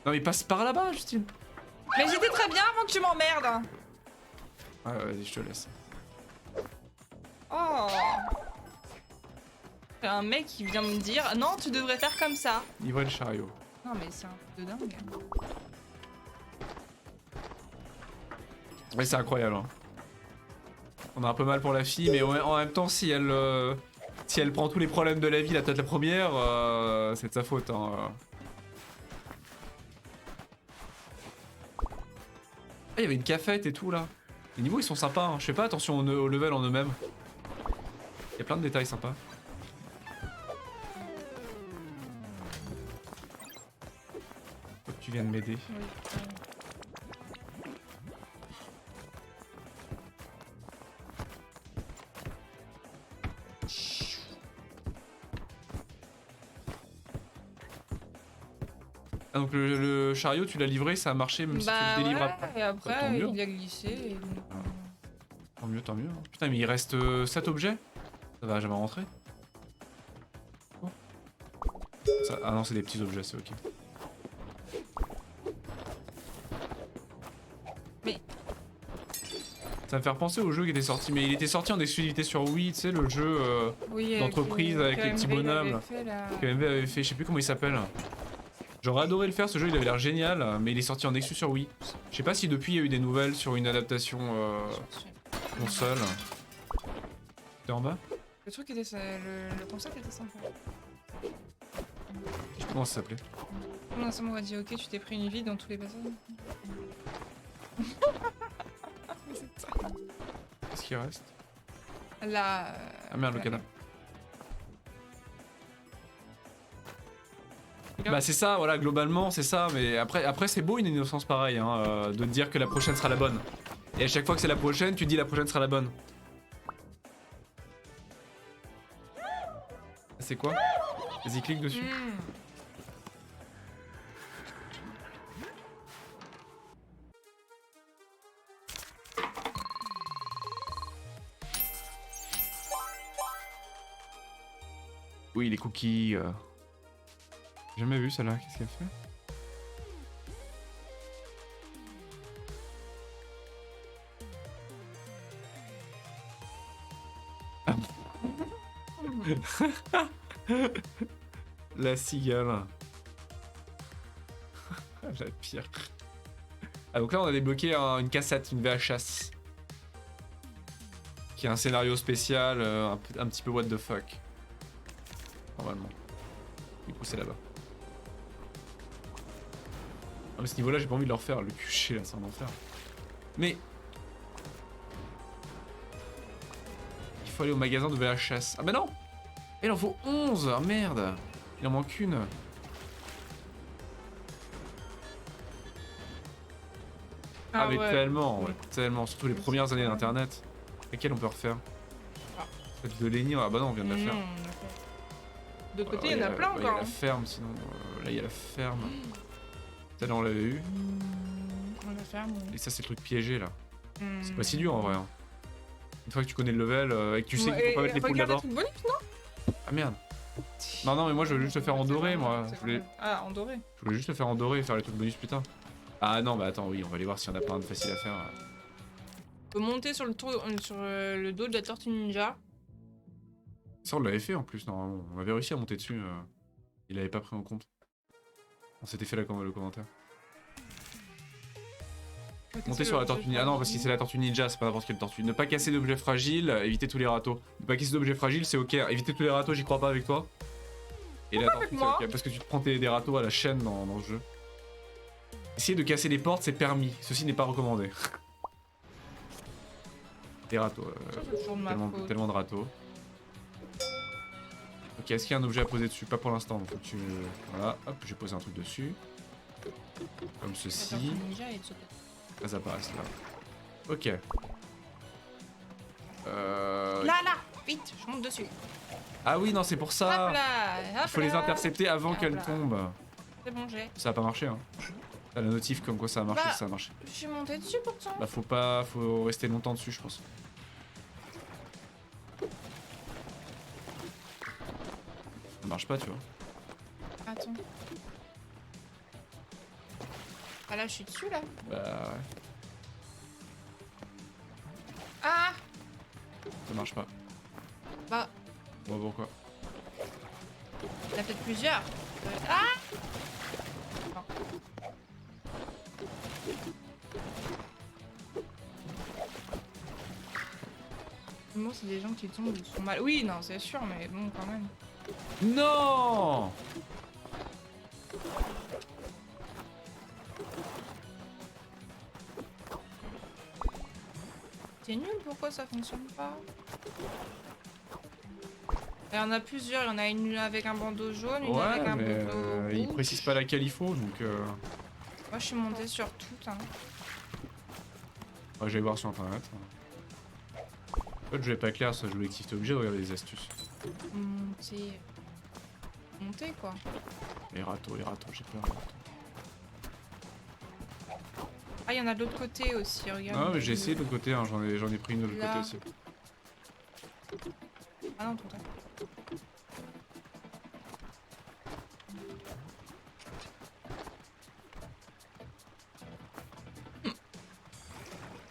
Non mais passe par là-bas Justine. Mais j'étais très bien avant que tu m'emmerdes! Ouais vas-y je te laisse. Oh! C'est un mec qui vient me dire non, tu devrais faire comme ça. Livrer le chariot. Non, mais c'est un truc de dingue. Ouais c'est incroyable hein. On a un peu mal pour la fille mais en même temps si elle Si elle prend tous les problèmes de la vie, la tête la première, c'est de sa faute. Hein. Ah, il y avait une cafette et tout là. Les niveaux ils sont sympas, hein. Je fais pas attention au level en eux-mêmes. Il y a plein de détails sympas. Faut que tu viennes m'aider. Oui. Ah donc le chariot tu l'as livré, ça a marché même si tu le délivres après. Et après, Tant mieux. il a glissé. Et donc, Tant mieux, tant mieux. Putain mais il reste 7 objets. Ça va jamais rentrer. Oh. Ah non c'est des petits objets, c'est ok. Mais... Ça va me faire penser au jeu qui était sorti, mais il était sorti en exclusivité sur Wii, tu sais le jeu oui, d'entreprise avec les petits bonhommes. Que MV avait fait, je sais plus comment il s'appelle. J'aurais adoré le faire, ce jeu il avait l'air génial, mais il est sorti en exclu sur Wii. Je sais pas si depuis il y a eu des nouvelles sur une adaptation console. T'es en bas? Le truc était... Le concept était sympa. Je sais pas comment ça s'appelait. Non, ça m'aurait dit ok, tu t'es pris une vie dans tous les passages. Qu'est-ce qu'il reste? Là... Ah merde, le canard. Bah c'est ça, voilà, globalement c'est ça, mais après c'est beau une innocence pareille, hein, de te dire que la prochaine sera la bonne. Et à chaque fois que c'est la prochaine, tu dis la prochaine sera la bonne. C'est quoi? Vas-y, clique dessus. Oui, les cookies. J'ai jamais vu celle-là, qu'est-ce qu'elle fait? La cigale. La pire. Ah donc là on a débloqué une cassette, une VHS. Qui a un scénario spécial, un petit peu what the fuck. Normalement. Du coup c'est là-bas. À ce niveau là j'ai pas envie de le refaire, le QG là c'est un enfer. Mais... il faut aller au magasin de VHS. Ah bah non! Il en faut 11! Ah merde! Il en manque une. Ah mais ouais. tellement, ouais, tellement. Surtout les premières années d'internet. Lesquelles on peut refaire? Celle de Lenny, ah bah non on vient de la faire. D'autre côté il y en a plein Il y a encore. la ferme sinon, là il y a la ferme. Celle-là on l'avait eu. La ferme. Et ça c'est le truc piégé là. C'est pas si dur en vrai. Hein. Une fois que tu connais le level et que tu sais qu'il faut pas mettre les poules d'abord. Ah merde. Non non mais moi je voulais juste le faire en doré moi. Ah en doré. Je voulais juste le faire en doré et faire les trucs bonus putain. Ah non bah attends oui on va aller voir s'il y en a plein de faciles à faire. On peut monter sur le dos de la tortue ninja. Ça on l'avait fait en plus normalement. On avait réussi à monter dessus. Il avait pas pris en compte. On s'était fait le commentaire. Monter sur la tortue ninja. Ah non parce que c'est la tortue ninja, c'est pas n'importe quelle tortue. Ne pas casser d'objets fragiles, éviter tous les râteaux. Ne pas casser d'objets fragiles c'est ok. Éviter tous les râteaux j'y crois pas avec toi. Et la tortue c'est ok. Parce que tu te prends des râteaux à la chaîne dans le jeu. Essayer de casser les portes c'est permis. Ceci n'est pas recommandé. Des râteaux. Tellement de râteaux. Ok, est-ce qu'il y a un objet à poser dessus? Pas pour l'instant, donc faut que tu... Voilà, hop, j'ai posé un truc dessus. Comme ceci. Elles apparaissent là. Ok. Là, vite, je monte dessus. Ah oui, non, c'est pour ça. Hop là, hop il faut les là. intercepter avant qu'elles là. tombent. C'est bon, j'ai. Ça a pas marché, hein. T'as la notif comme quoi ça a marché, Bah, ça a marché. Je suis montée dessus pourtant. Bah faut rester longtemps dessus, je pense. Ça marche pas, tu vois. Attends. Ah là, je suis dessus là. Bah ouais, Ah ça marche pas. bah, Bon, pourquoi? il y en a peut-être plusieurs. Ah non. Moi, c'est des gens qui tombent ou sont mal. Oui, non, c'est sûr, mais bon, quand même. Non! C'est nul, pourquoi ça fonctionne pas? Il y en a plusieurs, il y en a une avec un bandeau jaune, une avec Ouais, un mais bandeau il rouge. précise pas laquelle il faut, donc Moi, je suis montée sur toutes. Hein. ouais, je vais voir sur internet. En fait, je vais pas clair, ça je voulais que t'es obligé de regarder les astuces. Monter. Monter, quoi. Les râteaux, j'ai peur. Ah, il y en a de l'autre côté aussi, regarde. Ah, mais j'ai essayé de l'autre côté, hein, j'en ai pris une de l'autre Là. côté aussi. Ah non, tout à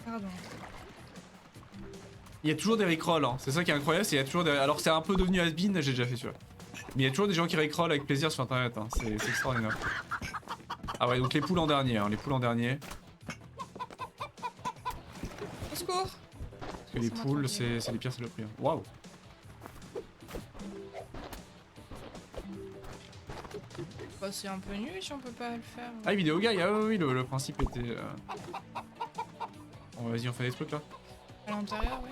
Pardon. Il y a toujours des rickrolls, hein. C'est ça qui est incroyable, c'est qu'il y a toujours des... Alors c'est un peu devenu has-been, j'ai déjà fait celui-là. Mais il y a toujours des gens qui rickrollent avec plaisir sur internet, hein. C'est extraordinaire. Ah ouais, donc les poules en dernier, hein, les poules en dernier. Au secours! Parce que les poules, c'est les pires saloperies. Hein. Waouh! Bah, c'est un peu nul si on peut pas le faire. Ah, vidéo guy, ah oui, le principe était... Bon, vas-y, on fait des trucs là. À l'intérieur, ouais.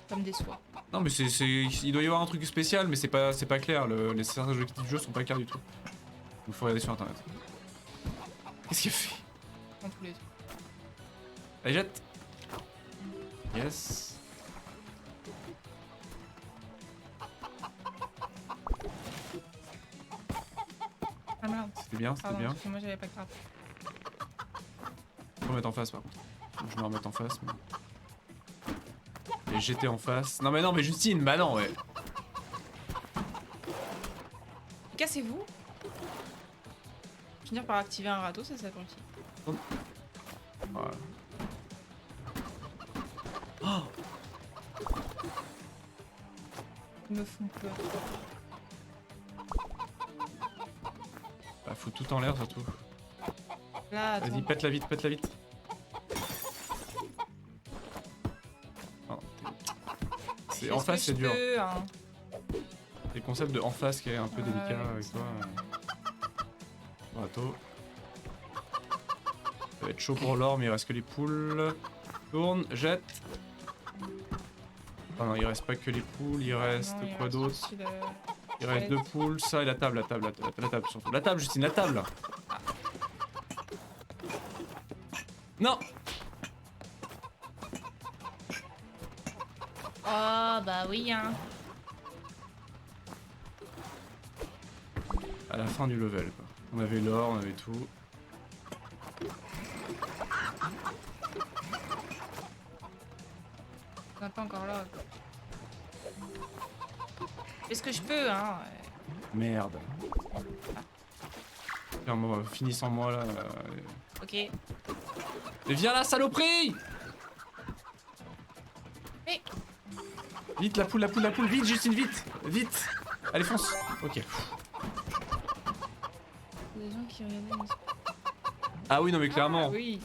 Comme des soies. Non, mais il doit y avoir un truc spécial, mais c'est pas clair. Les certains objectifs du jeu sont pas clairs du tout. Donc faut regarder sur internet. Qu'est-ce qu'il fait? Dans tous les deux. Allez, jette! Yes! Ah merde. C'était bien, c'était Pardon, bien. parce que moi j'avais pas de carte. Faut remettre en face par contre. Faut que je me remette en face. Mais... Et j'étais en face. Non, mais Justine, bah non, ouais. Cassez-vous. Finir par activer un râteau, c'est ça aussi. Voilà. Oh, Ils me font peur. bah, faut tout en l'air surtout. Là, attends. Vas-y, pète-la vite, pète-la vite. Oh, en Est-ce face, que c'est je dur. peux, hein. C'est le concept de en face qui est un peu Ouais, délicat ouais, avec c'est toi. Râteau. Ça va être chaud pour l'or, mais il reste que les poules. Tourne, jette. Ah non, il reste pas que les poules, il reste Non, il quoi reste d'autre? aussi le- Il reste deux poules, ça et la table surtout. La table, Justine, la table. Non. Oh, bah oui, hein. À la fin du level, quoi. On avait l'or, on avait tout. On n'est pas encore là. Fais ce que je peux, hein. Merde. Tiens, moi, finis sans moi là. Ok. Mais viens là, saloperie! Mais- Vite, la poule, vite, Justine, vite! Vite! Allez, fonce! Ok. Des gens qui regardaient. Ah oui, non, mais clairement. Ah, oui.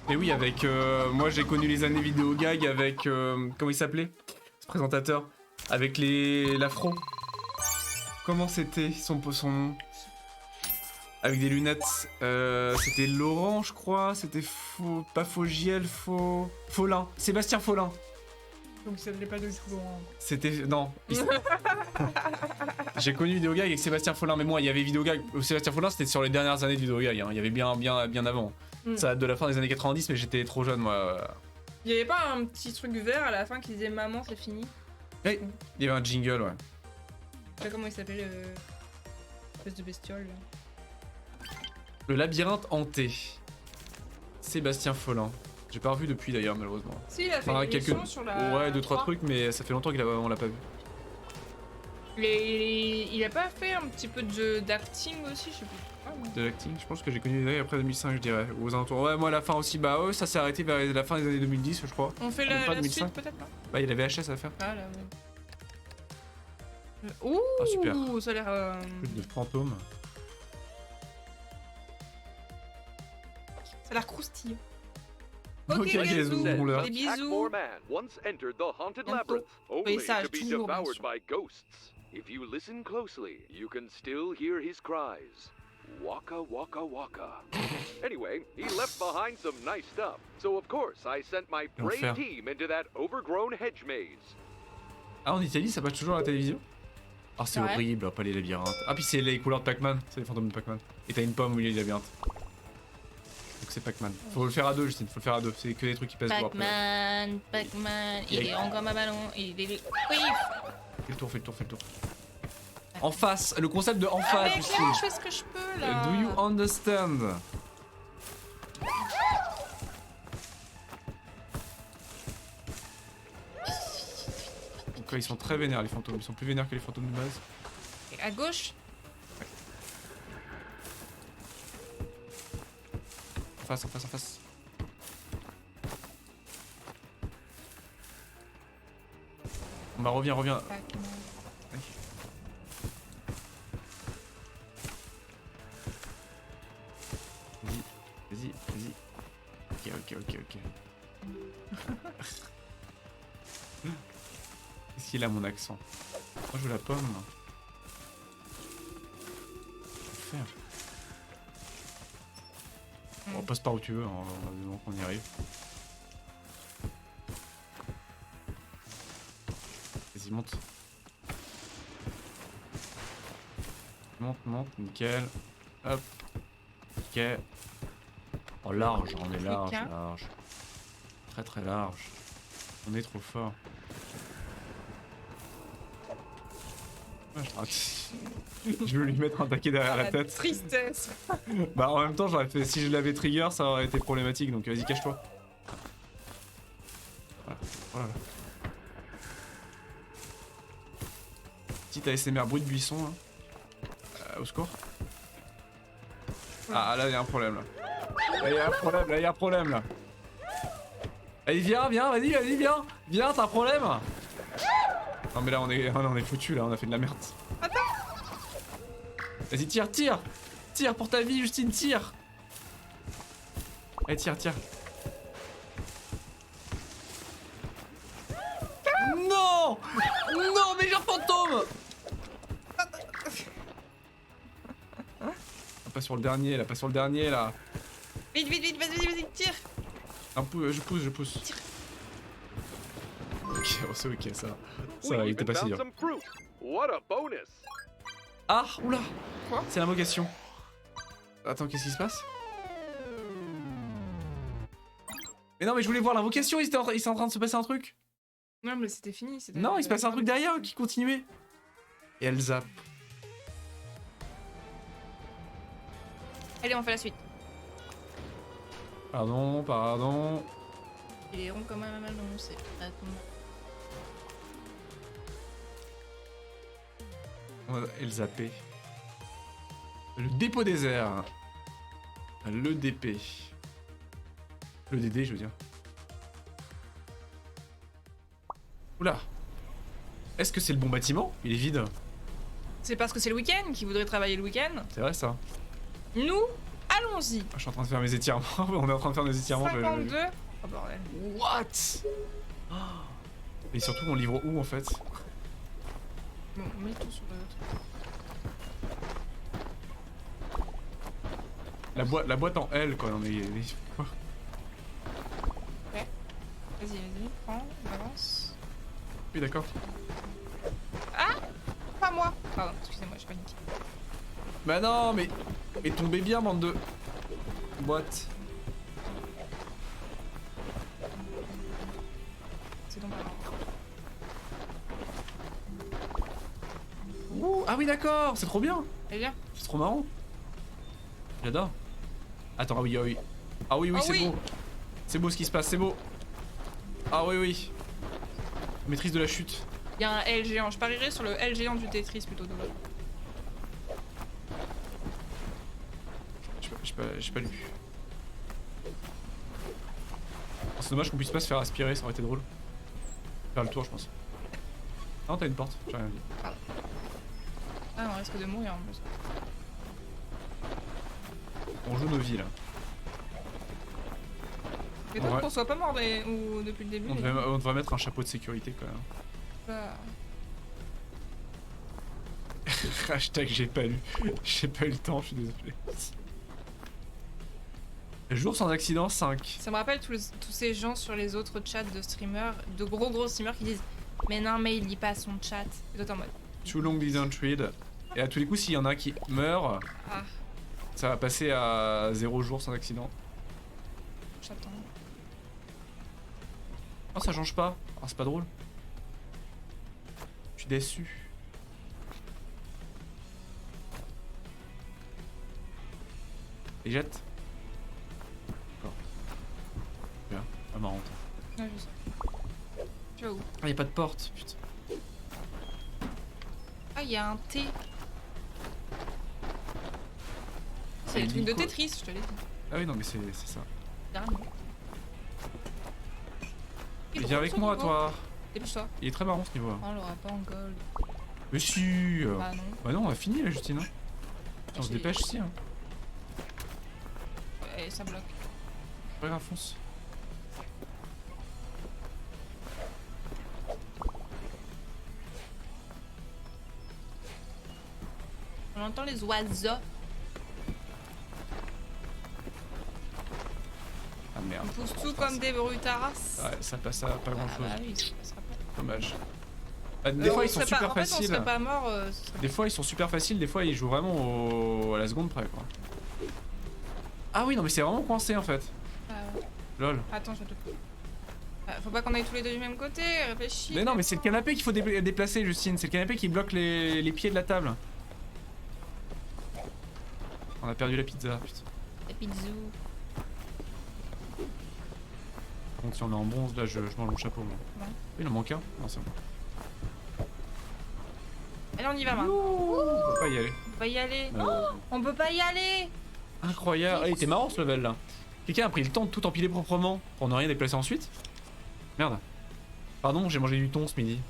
Mais oui, avec. Moi, j'ai connu les années vidéo gag avec. Comment il s'appelait? Ce présentateur. Avec l'afro. Comment c'était son nom? Avec des lunettes. C'était Laurent, je crois. C'était faux. Pas Faugiel, Follin. Sébastien Follin. Donc ça ne pas de tout loin. C'était. Non. J'ai connu Vidéo Gag avec Sébastien Follin, mais moi, il y avait Vidéo Gag. Sébastien Follin, c'était sur les dernières années de Vidéo Gag. Hein. Il y avait bien avant. Ça date de la fin des années 90, mais j'étais trop jeune, moi. Il y avait pas un petit truc vert à la fin qui disait maman, c'est fini? Hey, il y avait un jingle, ouais. Je sais pas comment il s'appelait le. Espèce de bestiole. Là. Le labyrinthe hanté. Sébastien Follin. J'ai pas revu depuis d'ailleurs, malheureusement. Si, il a fait Enfin, une émission sur la. Ouais, 2-3 3. trucs, mais ça fait longtemps qu'on l'a pas vu. Il a pas fait un petit peu d'acting aussi, je sais plus. Ah, ouais. De l'acting, je pense que j'ai connu les années après 2005, je dirais. Aux alentours. Ouais, moi, à la fin aussi, bah, ouais, ça s'est arrêté vers la fin des années 2010, je crois. On fait Pas la 2005. suite peut-être, non? Bah, il y a la VHS à faire. Ah là, ouais. Ouh, Ah, super. Ça a l'air. Truc de fantôme. Ça a l'air croustillant. Ok, Gazou, rouleur. des bisous. Hackmore Man once entered the haunted Bientôt. labyrinth, only ça, to be toujours, bien devoured sûr. by ghosts. If you listen closely, you can still hear his cries. Waka waka waka. Anyway, he left behind some nice stuff. So of course I sent my L'enfer. brave team into that overgrown hedge maze. Ah, en Italie, ça passe toujours à la télévision? Ah, c'est Ouais. horrible, pas les labyrinthes. Ah, puis c'est les couleurs de Pac-Man, c'est les fantômes de Pac-Man. Et t'as une pomme où il y a les labyrinthes. Donc c'est Pac-Man. Faut le faire à deux, Justine, faut le faire à deux. C'est que des trucs qui pèsent lourd après. Pac-Man, il est en comme un ballon, il est... Oui. Fais le tour, fais le tour, fais le tour. En face, le concept de en Ah, face, mais Justine. clairement, je fais ce que je peux, là. Do you understand? Donc là, ils sont très vénères les fantômes, ils sont plus vénères que les fantômes de base. Et à gauche. En face, en face, en face. Bah reviens, reviens. Pac-Man. Vas-y, vas-y, vas-y. Ok. Qu'est-ce qu'il a mon accent? Moi je veux la pomme. Qu'est-ce faire? Bon, passe par où tu veux, hein, donc on y arrive. Vas-y, monte. Monte, nickel. Hop. Ok. Oh, large, on est large, Quelqu'un large. Très très large. On est trop fort. Ouais, je veux lui mettre un taquet derrière la tête. Tristesse. Bah en même temps j'aurais fait, si je l'avais trigger ça aurait été problématique donc vas-y cache-toi. Voilà. Voilà. Petite ASMR bruit de buisson hein. Au secours. Ah là il y a un problème là. Là il y a un problème là. Allez viens, vas-y viens, t'as un problème. Non mais là on est foutu là, on a fait de la merde. Attends. Vas-y tire pour ta vie Justine, tire. Allez tire. Non mais j'ai un fantôme. Pas sur le dernier là. Vite, vas-y, tire. Je pousse. Tire. Ok, c'est ok ça. Ça We va, il était even pas si found dur. some fruit. What a bonus! Ah, oula. Quoi? C'est l'invocation. Attends, qu'est-ce qui se passe? Mais non, mais je voulais voir l'invocation, il était en train de se passer un truc. Non, mais c'était fini. Non, il se passait un truc derrière qui continuait. Et elle zappe. Allez, on fait la suite. Pardon. Il est rond comme un ballon, c'est pas Elle zappait. Le dépôt désert. Le DP. Le DD, je veux dire. Oula. Est-ce que c'est le bon bâtiment? Il est vide. C'est parce que c'est le week-end qu'il voudrait travailler le week-end. C'est vrai ça. Nous, allons-y. Ah, je suis en train de faire mes étirements. On est en train de faire nos étirements. 52. Oh bordel. What? Et surtout, on livre où en fait? Bon, mets tout sur le truc. La boîte en L quoi. Non mais. Quoi? Vas-y, prends, avance. Oui, d'accord. Pas moi. Pardon, excusez-moi, j'ai paniqué. Bah non, mais tombez bien, bande de. Boîte. C'est donc pas grave. Ouh, ah oui, d'accord, c'est trop bien. Allez, viens. C'est trop marrant. J'adore. Attends, ah oui. Ah oui, Ah c'est oui. beau. C'est beau ce qui se passe, c'est beau. Ah oui. Maîtrise de la chute. Il y a un L géant. Je parierais sur le L géant du Tetris plutôt. J'ai pas lu. C'est dommage qu'on puisse pas se faire aspirer, ça aurait été drôle. Faire le tour, je pense. Non, t'as une porte, j'ai rien dit. Ah, on risque de mourir en plus. On joue nos vies là. Étonne Ouais. qu'on soit pas mort ou depuis le début. On devrait mettre un chapeau de sécurité quand même. Bah, Hashtag j'ai pas lu. J'ai pas eu le temps, je suis désolé. Jour sans accident 5. ça me rappelle tous ces gens sur les autres chats de streamers, de gros streamers qui disent mais non mais il lit pas son chat. Et toi t'es en mode Too long didn't read. Et à tous les coups, s'il y en a qui meurent, ah ça va passer à 0 jours sans accident. j'attends. Oh, ça change pas. Ah, c'est pas drôle. Je suis déçu. Et jette. D'accord. Bien. Pas marrant. Ouais, je sais. Tu vas où? Ah, y a pas de porte, putain. Ah il y a un T. C'est Ah, le il truc dit de quoi Tetris, je te l'ai dit. Ah oui, non, mais c'est ça. Dernièrement. Et viens avec moi, toi. Dépêche-toi. Il est très marrant ce niveau là. Oh, on l'aura pas en gold. Mais si. Bah non. Bah non, on a fini là, Justine. Hein. On se J'ai- dépêche si. Hein. Ouais, ça bloque. Pas grave, fonce. On entend les oiseaux. Ah merde. On pousse tout comme des brutards. Ouais, ça passe à pas grand Ah chose. bah oui, ça passera pas. Dommage. Bah, des fois On ils sont serait pas- super en fait, faciles. on serait pas mort. Ce serait Des fois ils sont super faciles, des fois ils jouent vraiment à la seconde près quoi. Ah oui non mais c'est vraiment coincé en fait. pas- Ah ouais. Lol. Attends, je vais te. Faut pas qu'on aille tous les deux du même côté, réfléchis. Mais non mais c'est le canapé qu'il faut déplacer Justine, c'est le canapé qui bloque les pieds de la table. On a perdu la pizza, putain. La pizzou. Par contre si on est en bronze là je mange mon chapeau moi. Ouais. Oui, il en manque un. Non c'est bon. Allez, on y va, Marc. On peut pas y aller. On va y aller. Euh, On peut pas y aller. Incroyable. Ah, il était marrant ce level là. Quelqu'un a pris le temps de tout empiler proprement pour ne rien déplacer ensuite. Merde. Pardon, j'ai mangé du thon ce midi.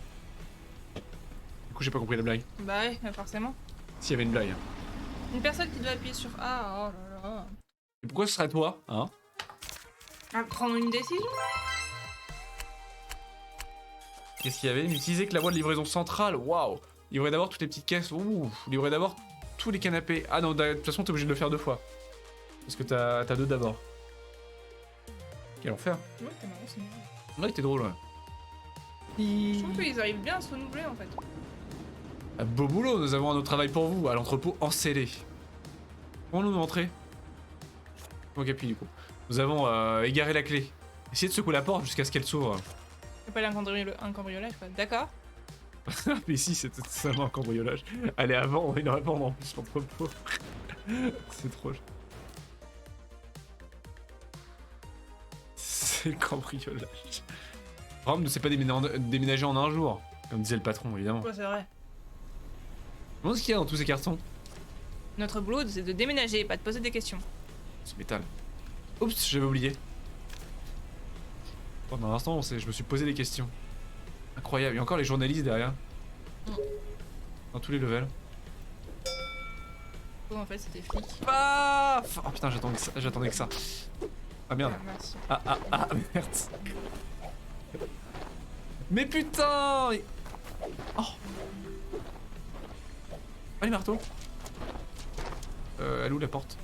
Du coup, j'ai pas compris la blague. Bah ouais, mais forcément. S'il y avait une blague. Une personne qui doit appuyer sur A, oh là là. Et pourquoi ce serait toi, hein? À prendre une décision. Qu'est-ce qu'il y avait? N'utilisez que la voie de livraison centrale. Waouh! Livrer d'abord toutes les petites caisses. Ouh! Livrer d'abord tous les canapés. Ah non, de toute façon, t'es obligé de le faire 2 fois. Parce que t'as 2 d'abord. Quel enfer. Ouais, t'es marrant, c'est marrant. Ouais, t'es drôle, ouais. Je trouve qu'ils arrivent bien à se renouveler en fait. Ah, beau boulot, nous avons un autre travail pour vous, à l'entrepôt encelé. Comment nous entrer? Ok, puis du coup. Nous avons égaré la clé. Essayez de secouer la porte jusqu'à ce qu'elle s'ouvre. C'est pas un cambriolage quoi. D'accord. Mais si, c'est totalement un cambriolage. Allez, avant, on est à vendre en plus l'entrepôt. C'est trop. C'est le cambriolage. Rome ne s'est pas déménager en un jour, comme disait le patron, évidemment. Ouais, c'est vrai. Qu'est-ce qu'il y a dans tous ces cartons? Notre boulot c'est de déménager, pas de poser des questions. C'est métal. Oups, j'avais oublié. Pendant un instant, je me suis posé des questions. Incroyable, il y a encore les journalistes derrière. Dans tous les levels. Oh, en fait c'était flic. Ah oh putain, j'attendais que ça. Ah merde. Ah, merci. Ah, merde. Mais putain! Oh! Allez, marteau! Elle est où la porte?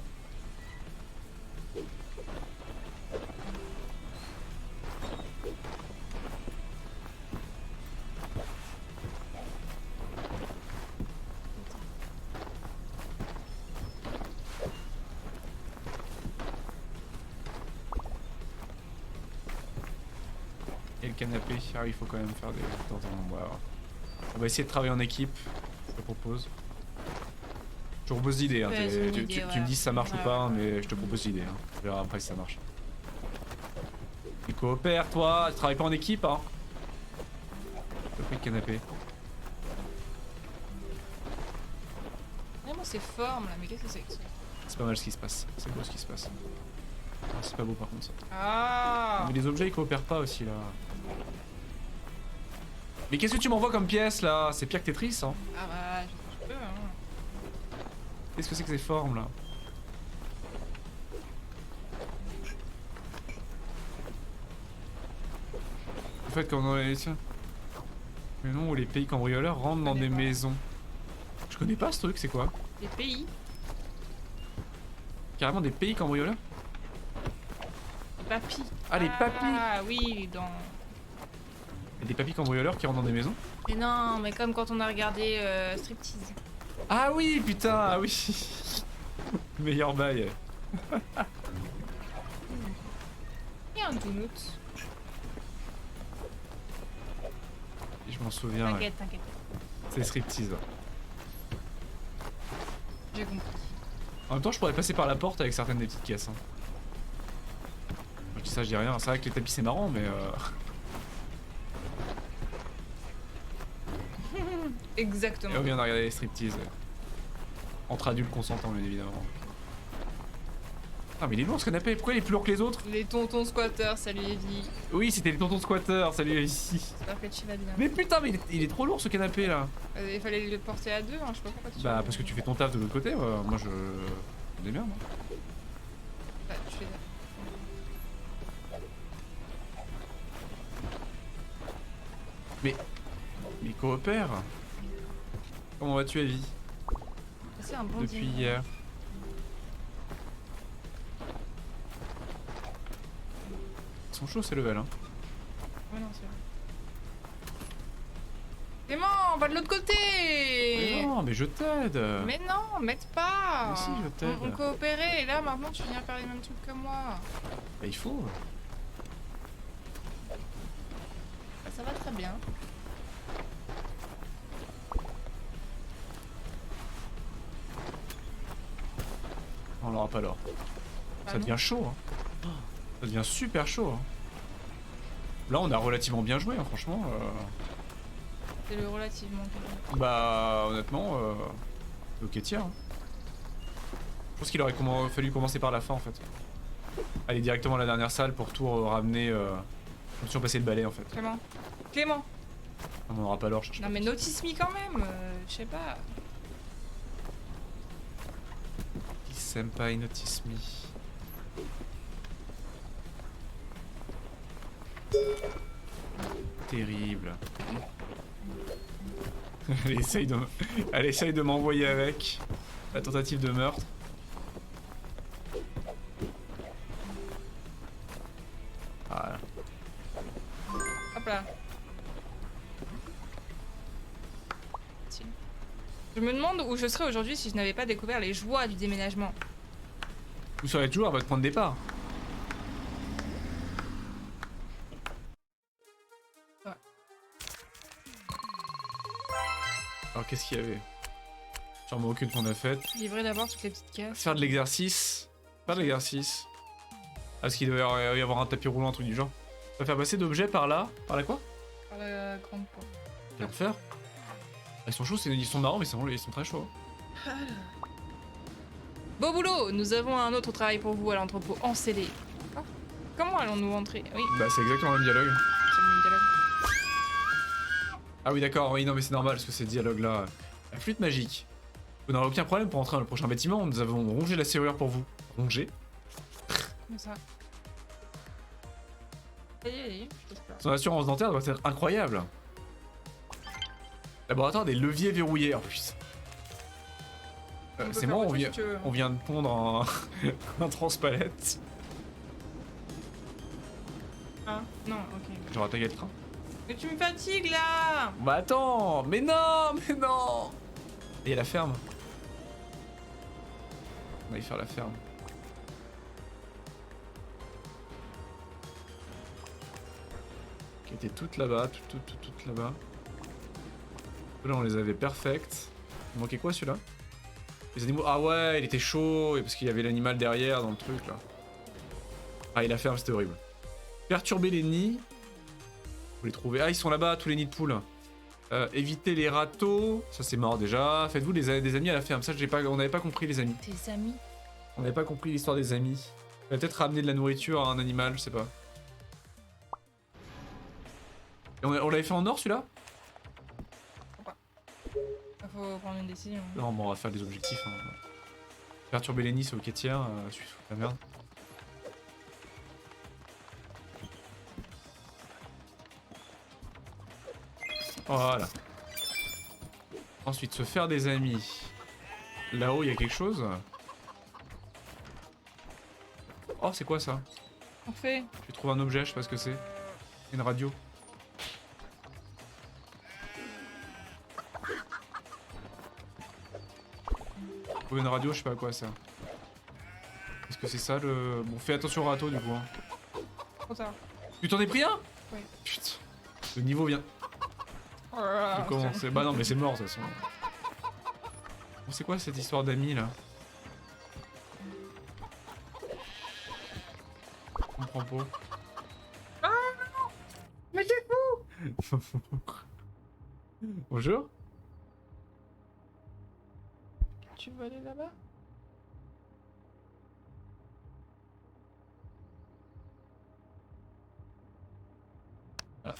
Et le canapé, ah il faut quand même faire des... Attends, wow. On va essayer de travailler en équipe, je te propose. Je te propose l'idée, hein. Ouais, c'est une idée, Tu me dis si ça marche ouais. ou pas, hein, mais je te propose l'idée. Hein. On verra après si ça marche. Tu coopères toi, tu travailles pas en équipe hein. T'as pris le canapé. Vraiment ces formes là, mais qu'est-ce que c'est que ça? C'est pas mal ce qui se passe, c'est beau ce qui se passe. Ah, c'est pas beau par contre ça. Ah. Mais les objets ils coopèrent pas aussi là. Mais qu'est-ce que tu m'envoies comme pièce là? C'est pire que Tetris hein. Ah bah, je peux hein. Qu'est-ce que c'est que ces formes là? En fait, comme dans les... Mais non, où les pays cambrioleurs rentrent dans connais des pas. maisons. Je connais pas ce truc, c'est quoi? Les pays. Carrément des pays cambrioleurs? Les papis. Ah, les papis! Ah oui, dans... Et des papis cambrioleurs qui rentrent dans des maisons? Mais non, mais comme quand on a regardé Striptease. Ah oui, putain, ah oui. Meilleur bail. Il y a un donut. Je m'en souviens. Ouais. T'inquiète, t'inquiète. C'est striptease. J'ai compris. En même temps, je pourrais passer par la porte avec certaines des petites caisses. Hein. Je dis ça, je dis rien. C'est vrai que les tapis c'est marrant, mais Exactement. Et on vient de regarder les striptease. Entre adultes consentants, bien évidemment. Ah, mais il est lourd ce canapé. Pourquoi il est plus lourd que les autres? Les tontons squatteurs, salut Evie. Oui, c'était les tontons squatteurs. Salut ici. J'espère que tu vas bien. Mais putain, mais il est trop lourd ce canapé là. Il fallait le porter à deux, hein, je sais pas pourquoi tu... Bah, parce que tu fais ton taf de l'autre côté. Moi, je démerde. Hein. Bah, tu fais... Mais coopère. Comment vas-tu, Evie? C'est un bon Depuis dîner. hier. Ils sont chauds ces levels, hein. Ouais, non, c'est vrai. Clément, on va de l'autre côté. Mais non, mais je t'aide. Mais non, m'aide pas. Mais si, je t'aide. On coopérait et là maintenant tu viens faire les mêmes trucs que moi. Bah, il faut. Bah, ça va très bien. On l'aura pas l'or. Bah Ça non. devient chaud, hein. Ça devient super chaud. Hein. Là, on a relativement bien joué, hein, franchement. C'est le relativement. Bah, honnêtement, ok, tiens. Hein. Je pense qu'il aurait fallu commencer par la fin, en fait. Aller directement à la dernière salle pour tout ramener. Comme si on passait le balai, en fait. Clément. Clément. On n'aura pas l'or, je cherche Non pas. mais notice me quand même. Je sais pas. Senpai notice me. Terrible. Elle essaye de m'envoyer avec la tentative de meurtre. Voilà. Hop là. Je me demande où je serais aujourd'hui si je n'avais pas découvert les joies du déménagement. Vous serez toujours à votre point de départ. Ouais. Alors qu'est-ce qu'il y avait? Sûrement aucune qu'on a faite. Livrer d'abord toutes les petites caisses. Faire de l'exercice. Faire de l'exercice. Ah, parce qu'il devait y avoir un tapis roulant, un truc du genre. Ça va faire passer d'objets par là. Par là quoi? Par la grande porte. Bien faire. Ils sont chauds, ils sont marrants, mais ils sont très chauds. Beau boulot. Nous avons un autre travail pour vous à l'entrepôt encellé. Ah, comment allons-nous entrer? Oui, Bah, c'est exactement le même dialogue. c'est le même dialogue. Ah oui, d'accord, oui, non, mais c'est normal, parce que ces dialogues-là. La flûte magique. Vous n'aurez aucun problème pour entrer dans le prochain bâtiment, nous avons rongé la serrure pour vous. Rongé. Comme ça. Allez, je te plains. Son assurance dentaire doit être incroyable. Laboratoire des leviers verrouillés, en plus. On peut C'est faire moi, autre on chose vient, si tu veux. on vient de pondre un transpalette. Ah, non, ok. J'aurais attaqué le train. Mais tu me fatigues là. Bah attends, mais non, mais non. Et il y a la ferme. On va y faire la ferme. Qui était toutes là-bas, toutes là-bas. Là on les avait perfectes. Il manquait quoi celui-là? Les animaux. Ah ouais, il était chaud, et parce qu'il y avait l'animal derrière dans le truc là. Ah, et la ferme c'était horrible. Perturber les nids. Faut les trouver. Ah, ils sont là-bas, tous les nids de poules. Éviter les râteaux. Ça c'est mort déjà. Faites-vous des amis à la ferme. Ça on n'avait pas compris les amis. Tes amis. On n'avait pas compris l'histoire des amis. On va peut-être ramener de la nourriture à un animal, je sais pas. Et on l'avait fait en or celui-là? Faut prendre une décision. Non, bon, on va faire des objectifs. Hein. Perturber les nids, c'est ok, tiens. Je suis foutu de la merde. Voilà. Ensuite, se faire des amis. Là-haut, il y a quelque chose. Oh, c'est quoi ça? Parfait. J'ai trouvé un objet, je sais pas ce que c'est. Une radio. Trouver une radio, je sais pas à quoi ça. Est-ce que c'est ça le... Bon, fais attention au râteau du coup. Hein. Trop tard. Tu t'en es pris un? Ouais. Putain. Le niveau vient Oh là là, de commencer. Bah non, mais c'est mort de toute façon. Bon, c'est quoi cette histoire d'amis là? Je comprends pas. Mais t'es fou! Bonjour. Tu veux aller là-bas? Ah.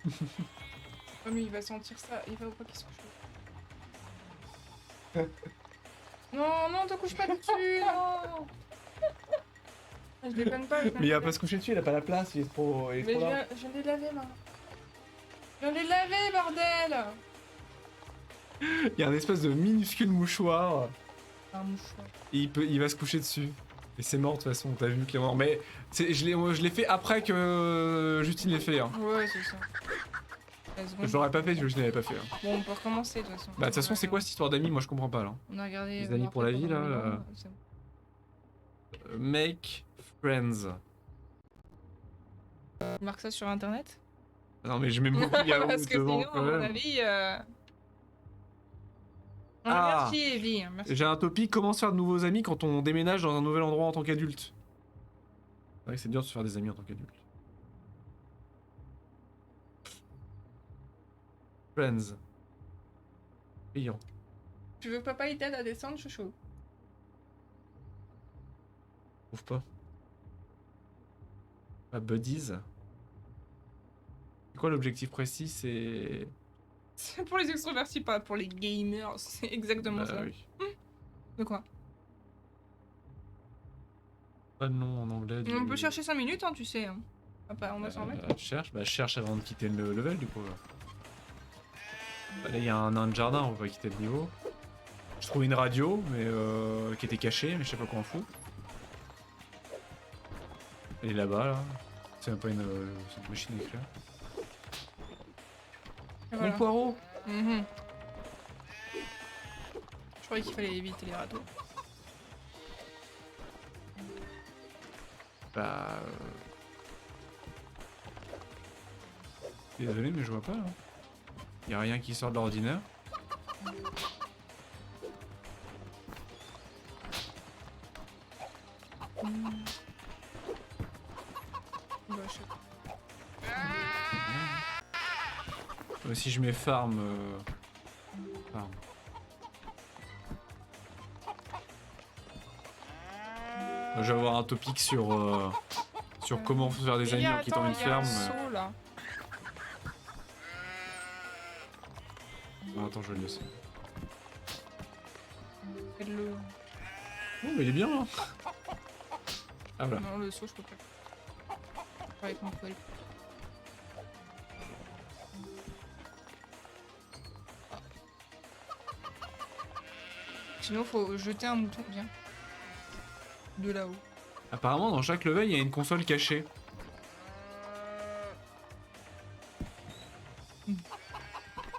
Oh, mais il va sentir ça, il va pas qu'il se couche. Non, non, te couche pas dessus, non! Je déconne pas. Mais il va pas se coucher dessus, il a pas la place, il est trop, Mais je viens de les laver, moi. Je viens de les laver, bordel! Il y a un espèce de minuscule mouchoir. Un mouchoir. Et il va se coucher dessus. Et c'est mort de toute façon, t'as vu Clément. Mais je l'ai fait après que Justine l'ait fait. Hein. Ouais, c'est ça. Je l'aurais pas fait si Justine l'avait pas fait. Hein. Bon, on peut recommencer de toute façon. Bah de toute façon, c'est quoi cette histoire d'amis? Moi je comprends pas là. On a regardé. Les amis pour la vie, là, C'est bon. Make friends. Tu marques ça sur internet? Non mais je mets beaucoup de yaourt Parce que devant sinon, à quand mon même. avis. Ah. Merci, Evie. Merci. J'ai un topic, comment se faire de nouveaux amis quand on déménage dans un nouvel endroit en tant qu'adulte? C'est vrai que c'est dur de se faire des amis en tant qu'adulte. Friends. Payant. Tu veux que papa il t'aide à descendre, chouchou? Je trouve pas. Ah, buddies. C'est quoi l'objectif précis? C'est... C'est pour les extrovertis, pas pour les gamers. C'est exactement Bah ça. oui. De quoi? Pas de nom en anglais. On peut chercher 5 minutes, hein, tu sais. Hein. On va s'en mettre. Je cherche avant de quitter le level du coup. Là il y a un nain de jardin, on va pas quitter le niveau. Je trouve une radio, mais qui était cachée, mais je sais pas quoi en fout. Elle est là-bas là. C'est même pas une machine d'éclair. Et voilà. Mon poireau. Mhm. Je croyais qu'il fallait éviter les râteaux. Bah... Désolé mais je vois pas là. Y a rien qui sort de l'ordinaire. Bah, je sais pas. Si je mets farm... farm. Je vais avoir un topic sur comment faire des amis en quittant une ferme. Saut, là. Ah, attends, je vais le laisser. Faites-le. Oh, mais il est bien là. Ah voilà. Non, le saut, je peux pas. Pas avec mon poil. Sinon, faut jeter un mouton, viens. De là-haut. Apparemment, dans chaque level, il y a une console cachée.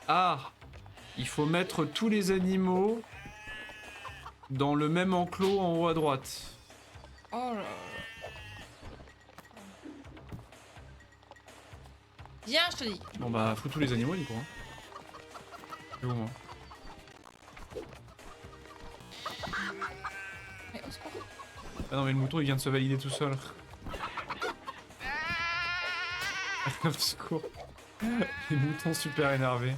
Ah! Il faut mettre tous les animaux dans le même enclos en haut à droite. Oh là là. Viens, je te dis. Bon bah, fous tous les animaux du coup. Hein. C'est où moi? Mais au secours. Ah non, mais le mouton il vient de se valider tout seul. Au secours. Les moutons super énervés.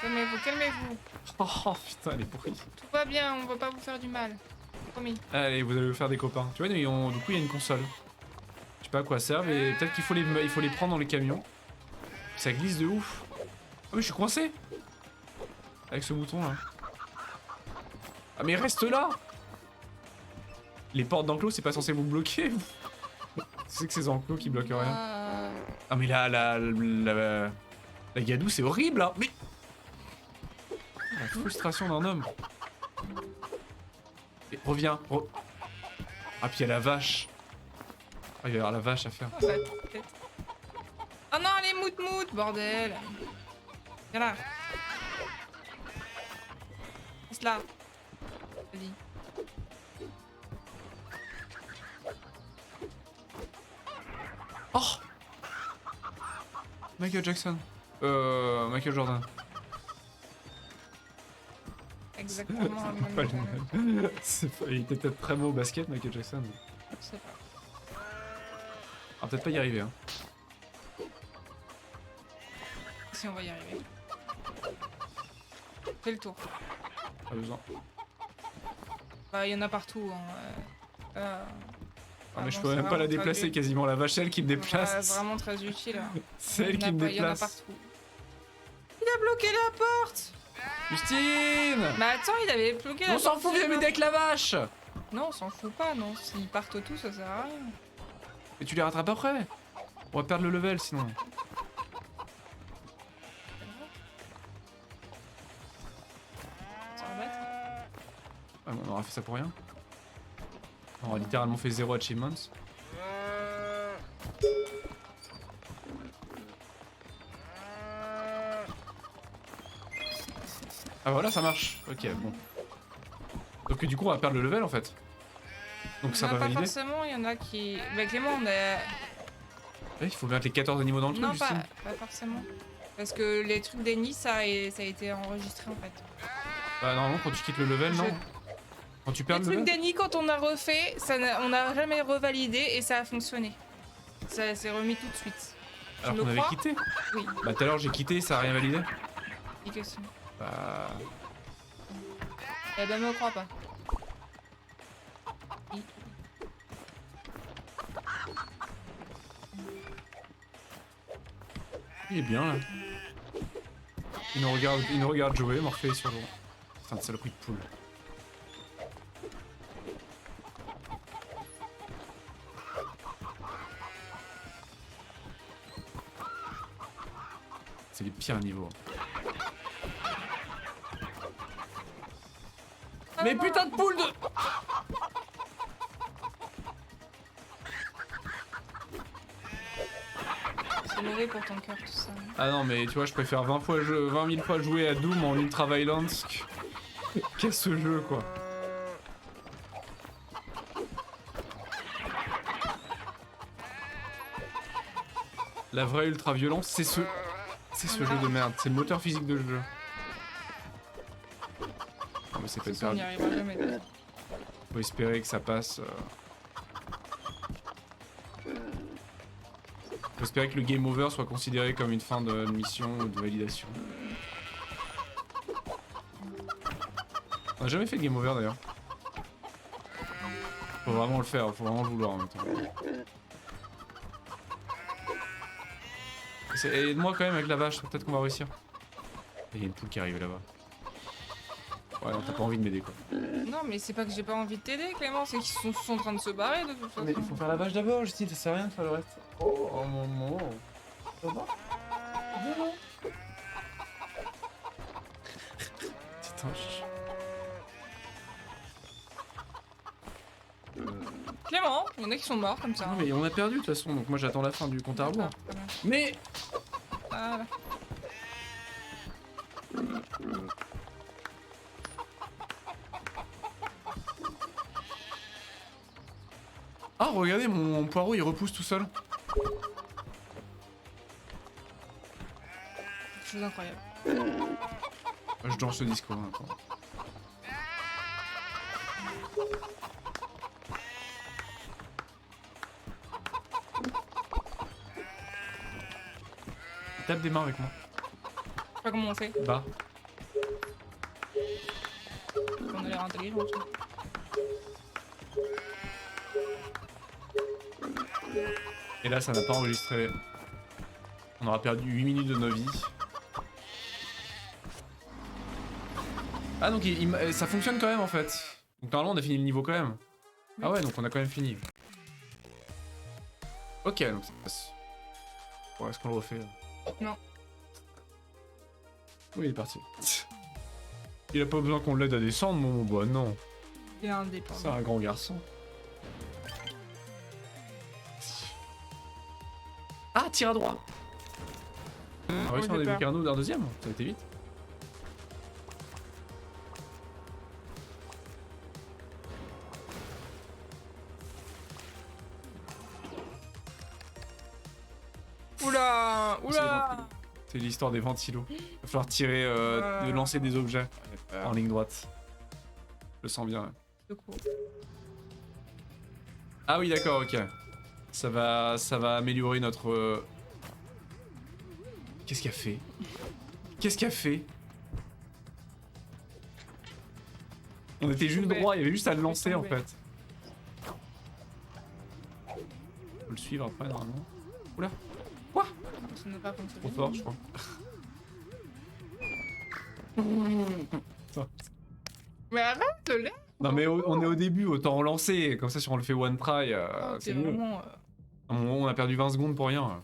Calmez-vous, calmez-vous. Oh putain, elle est pourrie. Tout va bien, on va pas vous faire du mal. Promis. Allez, vous allez vous faire des copains. Tu vois, du coup, il y a une console. Je sais pas à quoi servent et peut-être qu'il faut les prendre dans les camions. Ça glisse de ouf. Oh, mais je suis coincé avec ce mouton là. Ah, mais reste là! Les portes d'enclos, c'est pas censé vous bloquer. C'est que ces enclos qui bloquent rien. Ah mais la gadoue c'est horrible hein. Mais... La frustration d'un homme. Et reviens. Ah puis il y a la vache. Ah il va y avoir la vache à faire. Ah, bah, peut-être. Oh non, les mout-mout, bordel. Viens là. Reste là. Vas-y. Oh Michael Jackson. Michael Jordan. Exactement. Pas le même. Il était peut-être très beau au basket, Michael Jackson. Je sais pas. On va peut-être pas y arriver. Hein. Si on va y arriver. Fais le tour. Pas besoin. Bah, il y en a partout. Hein. Ah, mais je bon, peux c'est même pas la vraiment très déplacer utile. quasiment. La vache, elle qui me Ouais, déplace. vraiment très utile. Hein. C'est elle qui me Il y en a déplace. partout. Il a bloqué la porte. Justine Mais attends, il avait bloqué la On s'en porte. fout, viens m'aider avec la vache. Non, on s'en fout pas, non. S'ils partent tous, ça sert à rien. Et tu les rattrapes après. On va perdre le level sinon. Ça va battre. Ah, on aura fait ça pour rien. On aura littéralement fait 0 achievements. Ah voilà, ça marche. Ok, bon. Donc du coup, on va perdre le level en fait. Donc ça Non, va pas valider. forcément, il y en a qui... Bah Clément, on a... Ouais, il faut mettre les 14 animaux dans le truc, Non, Justine. pas forcément. Parce que les trucs d'Ennie, ça a été enregistré en fait. Bah normalement, quand tu quittes le level, non. Quand tu perds Les le trucs level. d'Ennie, quand on a refait, on n'a jamais revalidé et ça a fonctionné. Ça s'est remis tout de suite. Alors me qu'on avait crois quitté. Oui, Bah tout à l'heure, j'ai quitté, ça a rien validé. dis que si. Bah... Eh ben, me crois pas. Oui. Il est bien là. Il nous regarde jouer, Morphée sur le... Putain de saloperie de poule. C'est les pires niveaux. Mais putain de poule de... C'est mauvais pour ton cœur tout ça. Ah non mais tu vois, je préfère 20 000 fois jouer à Doom en ultra violence qu'à ce jeu quoi. La vraie ultra violence, c'est ce jeu de merde, c'est le moteur physique de ce jeu. Non mais c'est pas On n'y perdu. arrivera jamais. de toute façon. Faut espérer que ça passe. Faut espérer que le game over soit considéré comme une fin de mission ou de validation. On a jamais fait de game over d'ailleurs. Faut vraiment le faire, faut vraiment le vouloir en même temps. Aide-moi quand même avec la vache, peut-être qu'on va réussir. Il y a une poule qui arrive là-bas. Ouais, non, t'as pas envie de m'aider quoi. Non, mais c'est pas que j'ai pas envie de t'aider, Clément, c'est qu'ils sont en train de se barrer de toute façon. Mais il faut faire la vache d'abord, Justine, ça sert à rien de faire le reste. Oh maman. Ça va? Petit ange. Clément, il y en a qui sont morts comme ça. Non mais on a perdu de toute façon, donc moi j'attends la fin du compte à rebours. D'accord, très bien. Mais Voilà. ah regardez, mon poireau il repousse tout seul. Chose incroyable. Ah, je danse ce discours maintenant. Tape des mains avec moi. Je sais pas comment on fait. Bah. On a l'air intelligent. tu vois. Et là ça n'a pas enregistré. On aura perdu 8 minutes de nos vies. Ah donc ça fonctionne quand même en fait. Donc normalement on a fini le niveau quand même. Ah ouais donc on a quand même fini. Ok donc ça passe. Bon, est-ce qu'on le refait là? Non. Oui, il est parti. Il a pas besoin qu'on l'aide à descendre, mon bah non. Il est indépendant. C'est un grand garçon. Ah, tire à droite. Ah oui, j'ai on a vu peur. qu'un autre d'un deuxième, ça a été vite. Oula, oula. C'est l'histoire des ventilos. Il va falloir tirer, de lancer des objets en ligne droite. Je le sens bien. Ouais. Secours. Ah oui, d'accord, ok. Ça va améliorer notre... Qu'est-ce qu'il a fait? Qu'est-ce qu'il a fait? On était juste droit, il y avait juste à le lancer en fait. Faut le suivre après normalement. Oula. Quoi? Ça n'a pas fonctionné. Trop fort, je crois. Mais arrête de l'air. Non mais on est au début, autant relancer. Comme ça si on le fait one try, c'est c'est mieux. vraiment. À un moment, on a perdu 20 secondes pour rien.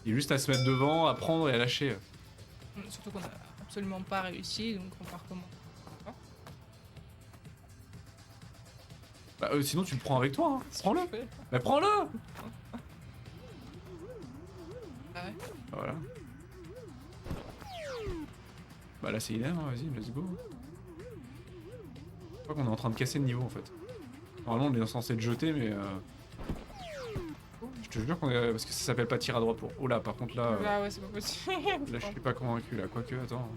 Il y a juste à se mettre devant, à prendre et à lâcher. Surtout qu'on a absolument pas réussi, donc on part comment? Bah, sinon tu le prends avec toi, hein. Prends-le. Bah prends-le. Ah ouais. Voilà. Bah là c'est idem, hein. Vas-y, let's go. Je crois qu'on est en train de casser le niveau en fait. Normalement on est censé le jeter mais... Je te jure qu'on est... Parce que ça s'appelle pas tir à droite pour... Oh là par contre là... Ah ouais, c'est pas possible. Là je suis pas convaincu là, quoique, attends.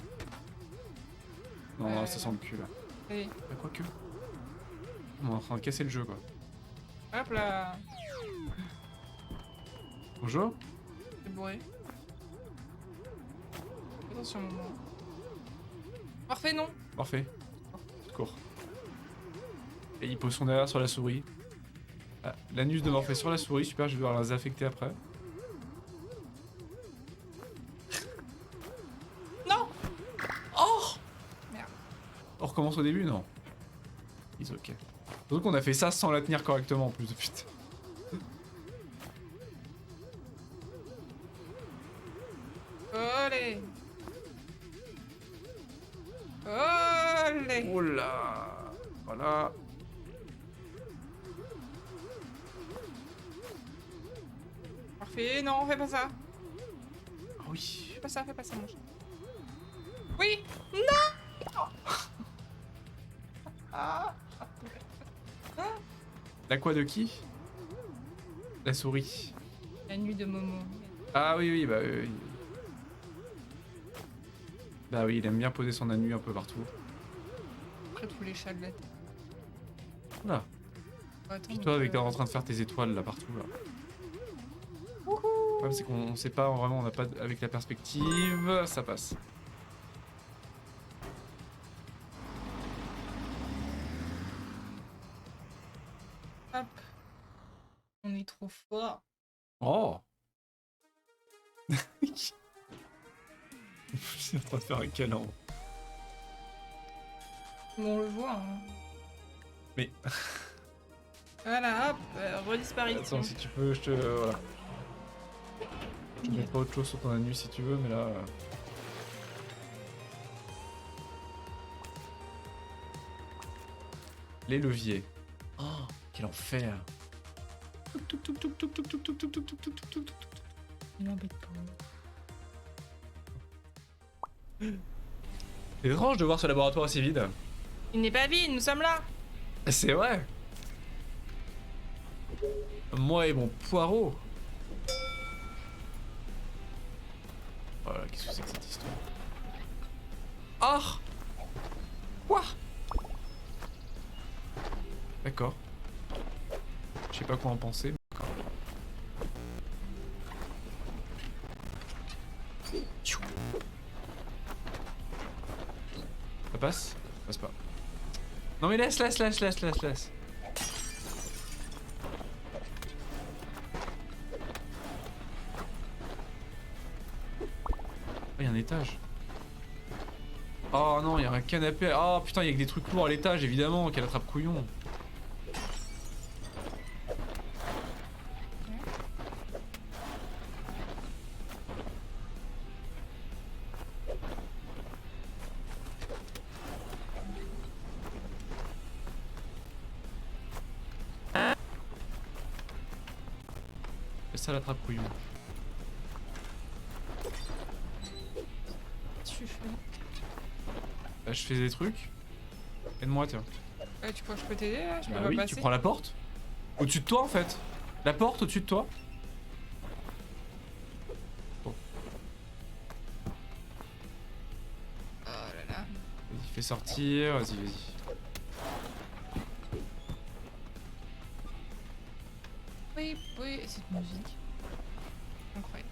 Non, non, ça sent le cul là. Allez, Bah, quoique. On est en train de casser le jeu quoi. hop là. Bonjour. C'est bourré. Attention, maman. Parfait, non. Parfait. Cours. Et il pose son derrière sur la souris. Ah, l'anus de Morphée sur la souris, super, je vais devoir les affecter après. Non. Oh Merde. On recommence au début, non? It's ok. Surtout qu'on a fait ça sans la tenir correctement en plus de putain. Olé. Olé. Oh là. Voilà. Parfait, non, fais pas ça. Ah oui. Fais pas ça, mon chat. Oui. Ah. La quoi de qui? La souris. La nuit de Momo. Ah oui, oui, bah oui. Bah oui, il aime bien poser son anus un peu partout. Après tous les chats de la terre. Là. Attends, Puis toi, avec en train de faire tes étoiles là partout là. Le problème c'est qu'on sait pas vraiment, on n'a pas avec la perspective, ça passe. Hop. On est trop fort. Oh. Je suis en train de faire un câlin. On le voit. Hein. Mais Voilà, hop, redisparition. attends, si tu peux, je te voilà. Je te mettrai autre chose sur ton anus si tu veux, mais là. Les leviers. Oh, quel enfer. Il m'embête pas. C'est étrange de voir ce laboratoire assez vide. Il n'est pas vide, nous sommes là. C'est vrai. Moi et mon poireau. Voilà, qu'est-ce que c'est que cette histoire? Ah! Quoi? D'accord. Je sais pas quoi en penser. Mais d'accord. Ça passe? Ça passe pas. Non mais laisse. Il y a un étage. Oh non, il y a un canapé. Oh putain, il y a que des trucs lourds à l'étage, évidemment. Quelle attrape couillon. ça la trappe couillon. Tu fais. Bah, je fais des trucs. Aide-moi, tiens. Ouais, tu crois que je peux t'aider là? Je peux Bah pas oui, passer. tu prends la porte. Au-dessus de toi en fait. La porte au-dessus de toi. Bon, Oh là là. vas-y, fais sortir. Vas-y, vas-y. Oui, oui, cette musique. Incroyable.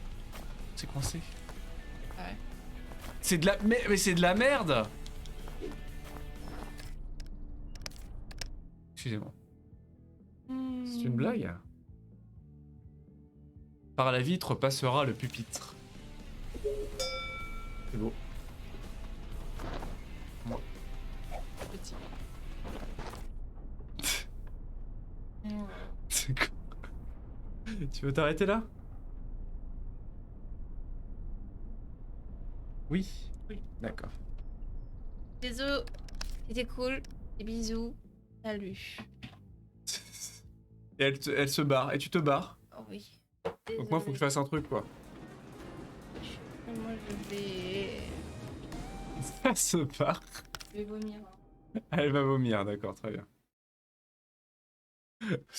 C'est coincé. Ouais. C'est de la... Mais c'est de la merde. Excusez-moi. C'est une blague. Par la vitre passera le pupitre. C'est beau. Moi. Petit. C'est quoi? Tu veux t'arrêter là? Oui. Oui. D'accord. Bisous. C'était cool. Des bisous. Salut. Et elle se barre. Et tu te barres. Oh oui. Donc moi, faut que je fasse un truc, quoi. Moi, je vais. Ça se barre. Je vais vomir. Elle va vomir, d'accord, très bien.